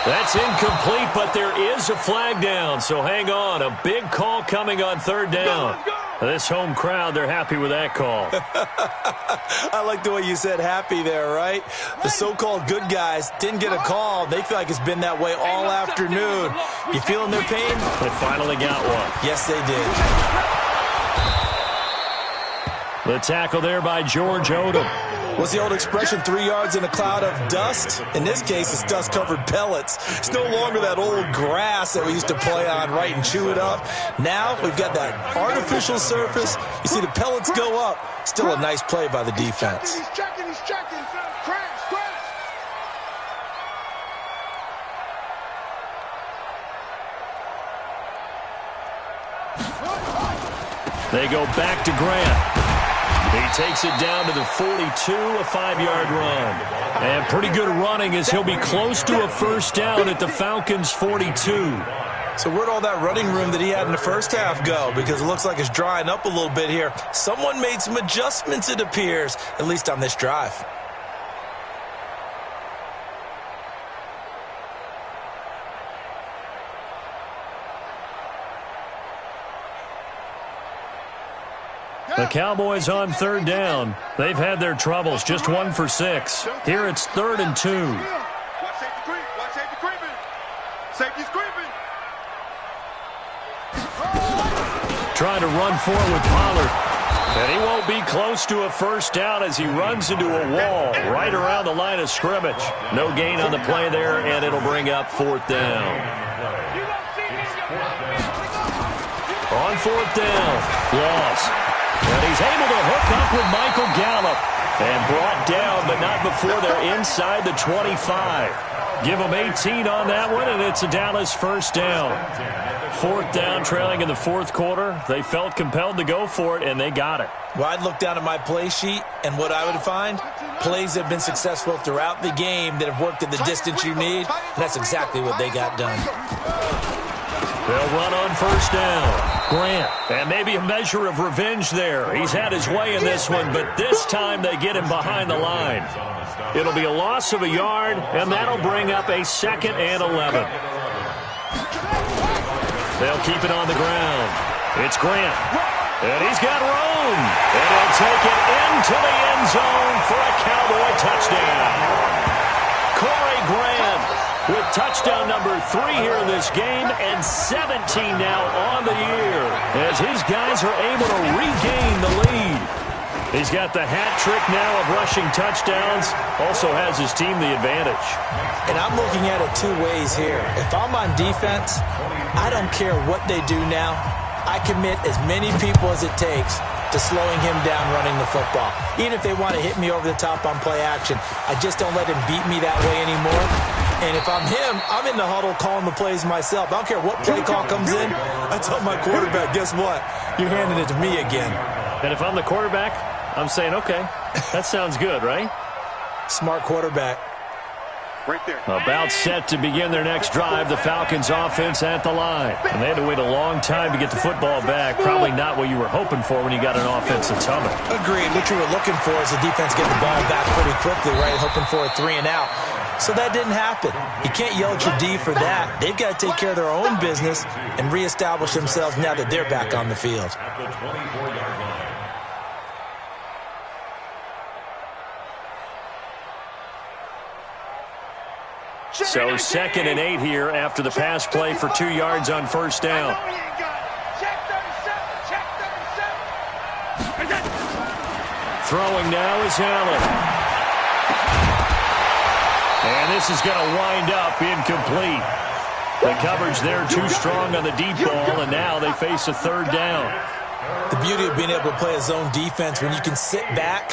S1: That's incomplete, but there is a flag down, so hang on. A big call coming on 3rd down. This home crowd, they're happy with that call.
S3: I like the way you said happy there, right? The so-called good guys didn't get a call. They feel like it's been that way all afternoon. You feeling their pain?
S1: They finally got one.
S3: Yes, they did.
S1: The tackle there by George Odom.
S3: What's the old expression, 3 yards in a cloud of dust? In this case, it's dust-covered pellets. It's no longer that old grass that we used to play on, right, and chew it up. Now we've got that artificial surface. You see the pellets go up. Still a nice play by the defense.
S2: He's checking. Crash.
S1: They go back to Grant. He takes it down to the 42, a 5-yard run. And pretty good running as he'll be close to a first down at the Falcons' 42.
S3: So where'd all that running room that he had in the first half go? Because it looks like it's drying up a little bit here. Someone made some adjustments, it appears, at least on this drive.
S1: The Cowboys on third down. They've had their troubles, just 1 for 6. Here it's 3rd and 2.
S2: Watch safety creep. Watch safety creeping. Safety's creeping.
S1: Trying to run forward with Pollard. And he won't be close to a first down as he runs into a wall right around the line of scrimmage. No gain on the play there, and it'll bring up 4th down. On 4th down, loss. And he's able to hook up with Michael Gallup. And brought down, but not before they're inside the 25. Give them 18 on that one, and it's a Dallas first down. 4th down, trailing in the 4th quarter. They felt compelled to go for it, and they got it.
S3: Well, I'd look down at my play sheet, and what I would find, plays that have been successful throughout the game that have worked at the distance you need, and that's exactly what they got done.
S1: They'll run on first down. Grant, and maybe a measure of revenge there. He's had his way in this one, but this time they get him behind the line. It'll be a loss of a yard, and that'll bring up a 2nd and 11. They'll keep it on the ground. It's Grant, and he's got room. And he'll take it into the end zone for a Cowboy touchdown. Corey Grant with touchdown number 3 here in this game, and 17 now on the year as his guys are able to regain the lead. He's got the hat trick now of rushing touchdowns, also has his team the advantage.
S3: And I'm looking at it 2 ways here. If I'm on defense, I don't care what they do now. I commit as many people as it takes to slowing him down running the football. Even if they want to hit me over the top on play action, I just don't let him beat me that way anymore. And if I'm him, I'm in the huddle calling the plays myself. I don't care what play call comes in. I tell my quarterback, guess what? You're handing it to me again.
S1: And if I'm the quarterback, I'm saying, okay, that sounds good, right?
S3: Smart quarterback.
S2: Right there.
S1: About set to begin their next drive, the Falcons offense at the line. And they had to wait a long time to get the football back. Probably not what you were hoping for when you got an offensive tunnel.
S3: Agreed. What you were looking for is the defense get the ball back pretty quickly, right? Hoping for a 3 and out. So that didn't happen. You can't yell at your D for that. They've got to take care of their own business and reestablish themselves now that they're back on the field.
S4: At the 24-yard line.
S1: So 2nd and 8 here after the pass play for 2 yards on first down. Throwing now is Allen. And this is going to wind up incomplete. The coverage there too strong on the deep ball, and now they face a 3rd down.
S3: The beauty of being able to play a zone defense when you can sit back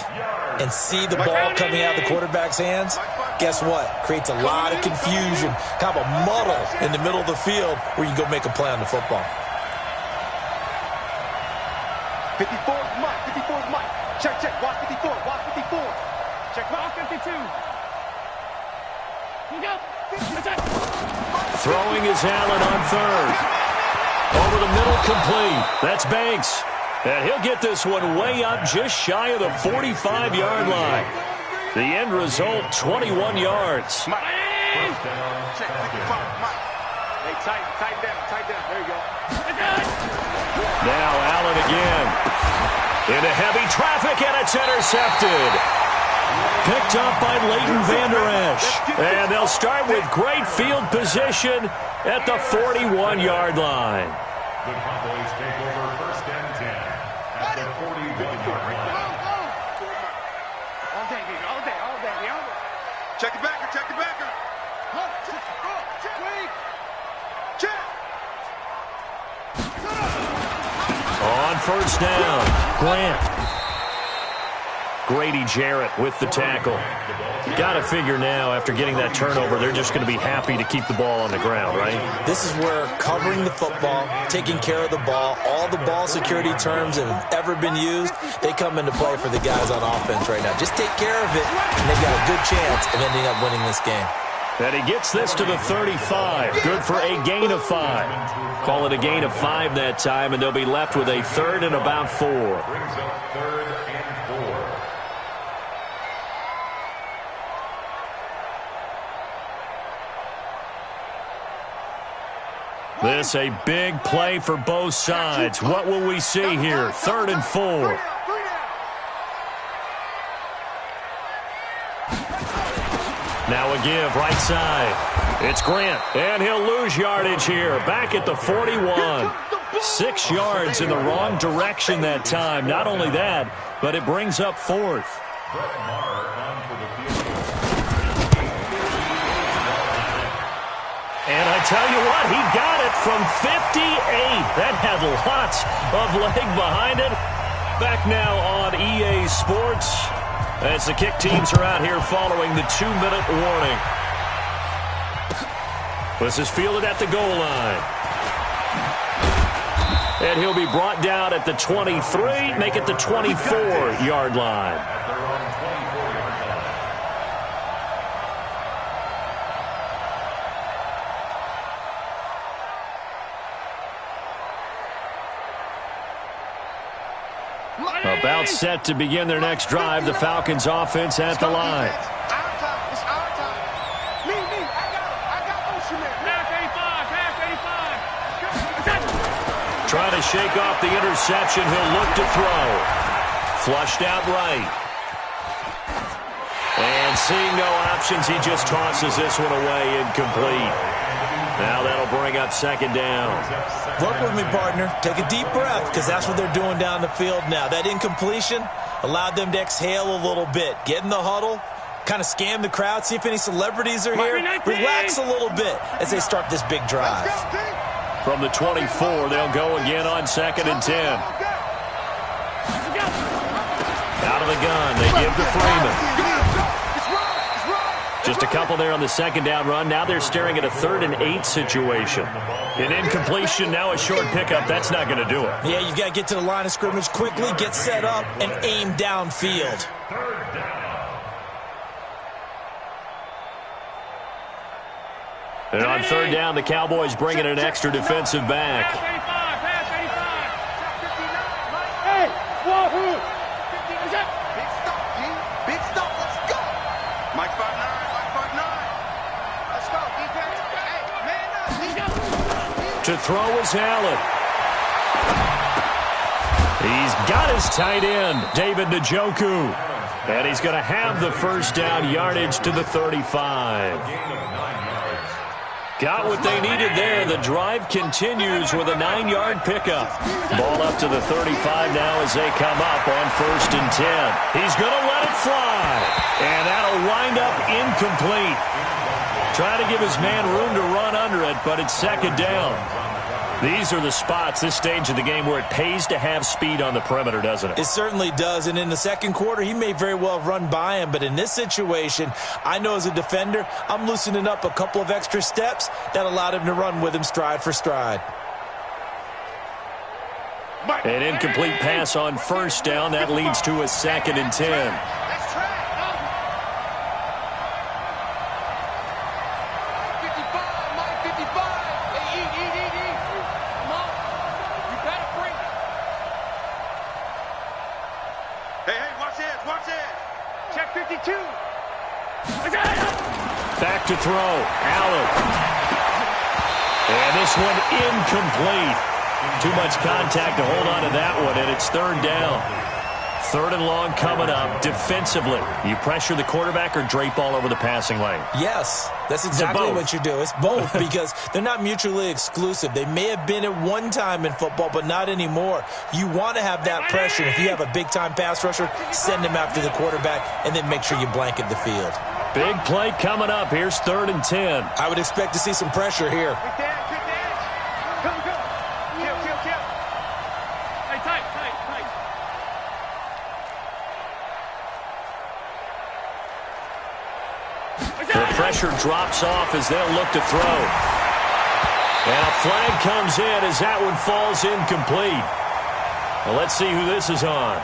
S3: and see the ball coming out of the quarterback's hands, guess what? Creates a lot of confusion, kind of a muddle in the middle of the field where you can go make a play on the football.
S2: 54 is Mike. 54 is Mike. Check, check. Watch 54. Watch 54. Check. Watch 52.
S1: Throwing is Allen on 3rd. Over the middle, complete. That's Banks. And he'll get this one way up just shy of the 45-yard line. The end result, 21 yards.
S2: Mike. Check. 55. Mike. Hey, tight down. There you go.
S1: Now Allen again. Into heavy traffic, and it's intercepted. Picked up by Leighton Vander Esch. And they'll start with great field position at the 41-yard line.
S4: The Cowboys take over 1st and 10 at the 41-yard line.
S2: All day. Check the backer. Check.
S1: On first down, Grant. Grady Jarrett with the tackle. Got to figure now, after getting that turnover, they're just going to be happy to keep the ball on the ground, right?
S3: This is where covering the football, taking care of the ball, all the ball security terms that have ever been used, they come into play for the guys on offense right now. Just take care of it, and they've got a good chance of ending up winning this game.
S1: And he gets this to the 35. Good for a gain of 5. Call it a gain of 5 that time, and they'll be left with a 3rd and about 4.
S4: Brings up 3rd and 4.
S1: This a big play for both sides. What will we see here? 3rd and 4. Now a give, right side. It's Grant, and he'll lose yardage here. Back at the 41. 6 yards in the wrong direction that time. Not only that, but it brings up 4th. And I tell you what, he got it from 58. That had lots of leg behind it. Back now on EA Sports as the kick teams are out here following the 2-minute warning. This is fielded at the goal line. And he'll be brought down at the 23, make it the 24-yard line. About set to begin their next drive. The Falcons offense at the line.
S2: It's our time. Me. I got motion man. Half 85.
S1: Trying to shake off the interception. He'll look to throw. Flushed out right. And seeing no options, he just tosses this one away, incomplete. Now that'll bring up 2nd down.
S3: Work with me, partner. Take a deep breath, because that's what they're doing down the field now. That incompletion allowed them to exhale a little bit. Get in the huddle, kind of scan the crowd, see if any celebrities are here. Relax a little bit as they start this big drive.
S1: From the 24, they'll go again on 2nd and 10. Out of the gun, they give to Freeman. Just a couple there on the 2nd down run. Now they're staring at a 3rd and 8 situation. An incompletion, now a short pickup. That's not going to do it.
S3: Yeah, you've got to get to the line of scrimmage quickly, get set up, and aim downfield.
S1: And on 3rd down, the Cowboys bring in an extra defensive back.
S2: Hey, wahoo! Big stop, let's go! Mike 5'9", Mike 5'9". Let's go, defense. Hey, man up.
S1: To throw is Allen. He's got his tight end, David Njoku. And he's going to have the 1st down, yardage to the 35. Got what they needed there. The drive continues with a 9-yard pickup. Ball up to the 35 now as they come up on 1st and 10. He's going to let it fly. And that'll wind up incomplete. Try to give his man room to run under it, but it's 2nd down. These are the spots, this stage of the game, where it pays to have speed on the perimeter, doesn't it?
S3: It certainly does, and in the 2nd quarter, he may very well run by him, but in this situation, I know as a defender, I'm loosening up a couple of extra steps that allowed him to run with him stride for stride.
S1: An incomplete pass on 1st down. That leads to a 2nd and 10. Back to throw. Allen. And this one incomplete. Too much contact to hold on to that one, and it's 3rd down. 3rd and long coming up. Defensively, you pressure the quarterback or drape all over the passing lane?
S3: Yes, that's exactly what you do. It's both because they're not mutually exclusive. They may have been at one time in football, but not anymore. You want to have that pressure. If you have a big-time pass rusher, send him after the quarterback, and then make sure you blanket the field.
S1: Big play coming up. Here's 3rd and 10.
S3: I would expect to see some pressure here.
S1: The pressure drops off as they'll look to throw. And a flag comes in as that one falls incomplete. Well, let's see who this is on.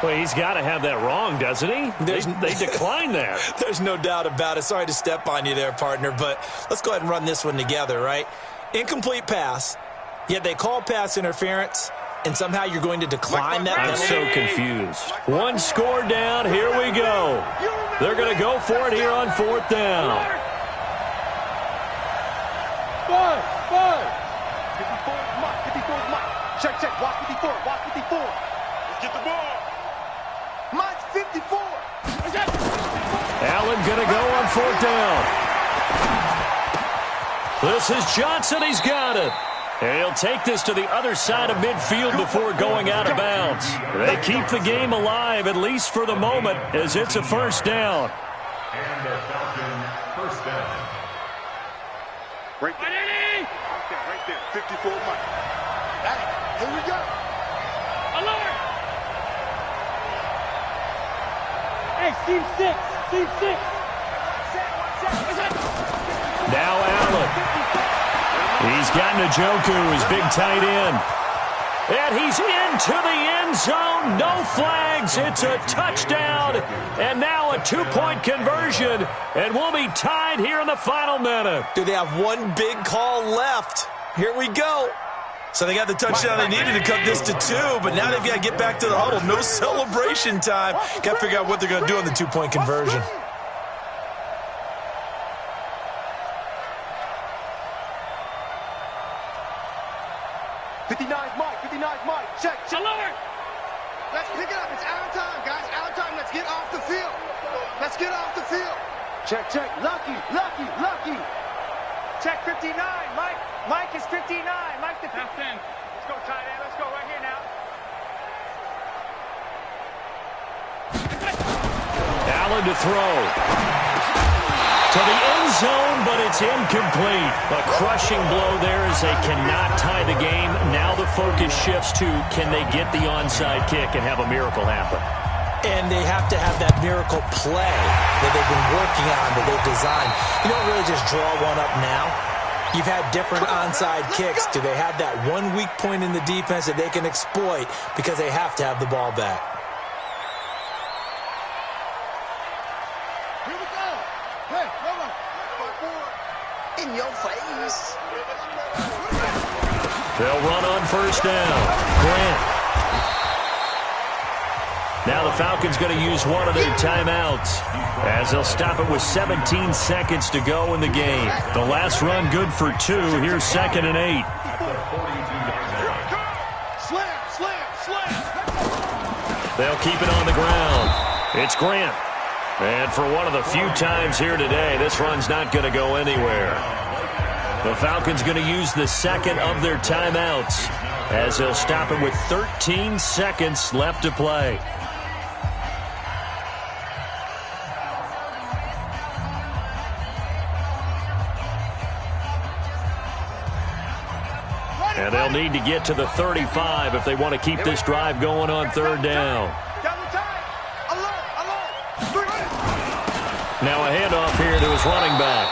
S1: Well, he's got to have that wrong, doesn't he? They declined that.
S3: There's no doubt about it. Sorry to step on you there, partner, but let's go ahead and run this one together, right? Incomplete pass, yet they call pass interference, and somehow you're going to decline that penalty?
S1: I'm so confused. One score down. Here we go. They're going to go for it here on 4th down.
S2: 54, Mike. Check. Watch 54. Let's get the ball. Mike's 54.
S1: Allen going to go on 4th down. This is Johnson. He's got it. And he'll take this to the other side of midfield before going out of bounds. They keep the game alive, at least for the moment, as it's a 1st down.
S4: And the Falcon 1st down.
S2: Right there. 54, Mike. Here we go.
S5: Alert! Hey, team 6.
S1: Now Allen. He's got Njoku, his big tight end. And he's into the end zone. No flags. It's a touchdown. And now a 2-point conversion. And we'll be tied here in the final minute.
S3: Do they have one big call left? Here we go. So they got the touchdown they needed to cut this to 2, but now they've got to get back to the huddle. No celebration time. Got to figure out what they're going to do on the 2-point conversion.
S2: Mike. Check.
S5: Alert!
S2: Let's pick it up. It's out of time, guys. Out of time. Let's get off the field. Check. Lucky.
S5: Check 59. Mike is 59. Mike the 10. Let's go, tight end. Let's go right here now.
S1: Allen to throw. To the end zone, but it's incomplete. A crushing blow there as they cannot tie the game. Now the focus shifts to, can they get the onside kick and have a miracle happen?
S3: And they have to have that miracle play that they've been working on, that they've designed. You don't really just draw one up now. You've had different onside kicks. Do they have that one weak point in the defense that they can exploit because they have to have the ball back?
S2: Here we go. Hey, hold on. In your face.
S1: They'll run on 1st down. Grant. Now the Falcons going to use one of their timeouts as they'll stop it with 17 seconds to go in the game. The last run good for 2. Here's 2nd and 8.
S2: Slam.
S1: They'll keep it on the ground. It's Grant. And for one of the few times here today, this run's not going to go anywhere. The Falcons going to use the 2nd of their timeouts as they'll stop it with 13 seconds left to play. And they'll need to get to the 35 if they want to keep this drive going on 3rd down. Now a handoff here to his running back.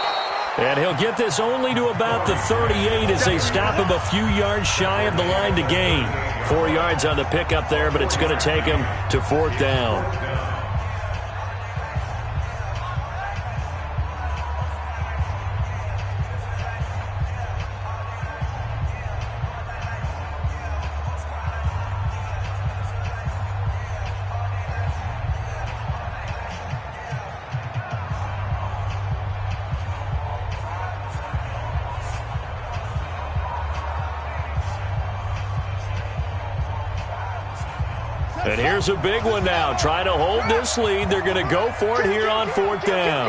S1: And he'll get this only to about the 38 as they stop him a few yards shy of the line to gain. 4 yards on the pickup there, but it's going to take him to 4th down. And here's a big one now. Trying to hold this lead. They're going to go for it here on 4th down.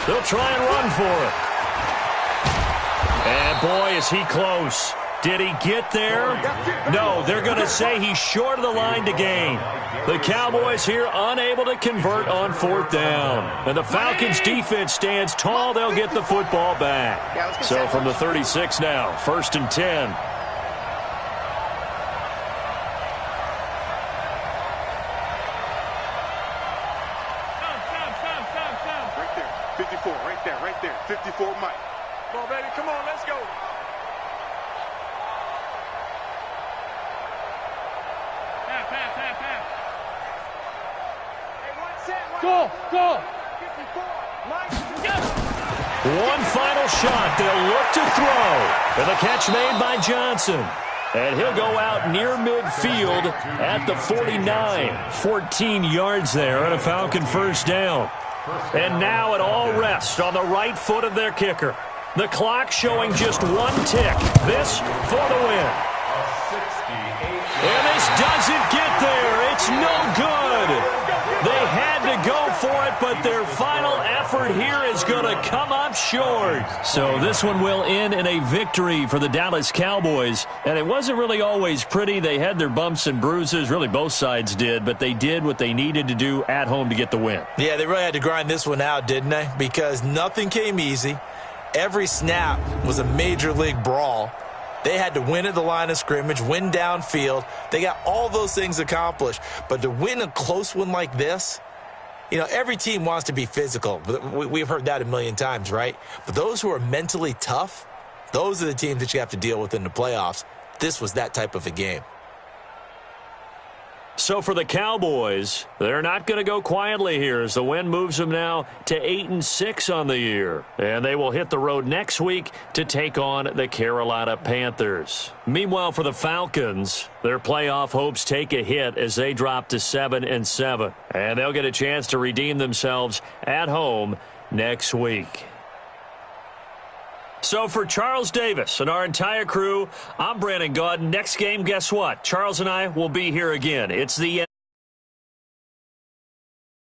S1: They'll try and run for it. And boy, is he close. Did he get there? No, they're going to say he's short of the line to gain. The Cowboys here unable to convert on 4th down. And the Falcons defense stands tall. They'll get the football back. So from the 36 now, 1st and 10.
S5: Go. 54. Mike.
S1: One final shot. They'll look to throw. And the catch made by Johnson. And he'll go out near midfield at the 49. 14 yards there and a Falcon first down. And now it all rests on the right foot of their kicker. The clock showing just one tick. This for the win. And this doesn't get there. It's no good. They had to go for it, but their final effort here is going to come up short. So this one will end in a victory for the Dallas Cowboys. And it wasn't really always pretty. They had their bumps and bruises. Really, both sides did. But they did what they needed to do at home to get the win.
S3: Yeah, they really had to grind this one out, didn't they? Because nothing came easy. Every snap was a major league brawl. They had to win at the line of scrimmage, win downfield. They got all those things accomplished. But to win a close one like this, you know, every team wants to be physical. We've heard that a million times, right? But those who are mentally tough, those are the teams that you have to deal with in the playoffs. This was that type of a game.
S1: So for the Cowboys, they're not going to go quietly here as the win moves them now to 8-6 on the year. And they will hit the road next week to take on the Carolina Panthers. Meanwhile, for the Falcons, their playoff hopes take a hit as they drop to 7-7. And they'll get a chance to redeem themselves at home next week. So for Charles Davis and our entire crew, I'm Brandon Gaudin. Next game, guess what? Charles and I will be here again. It's the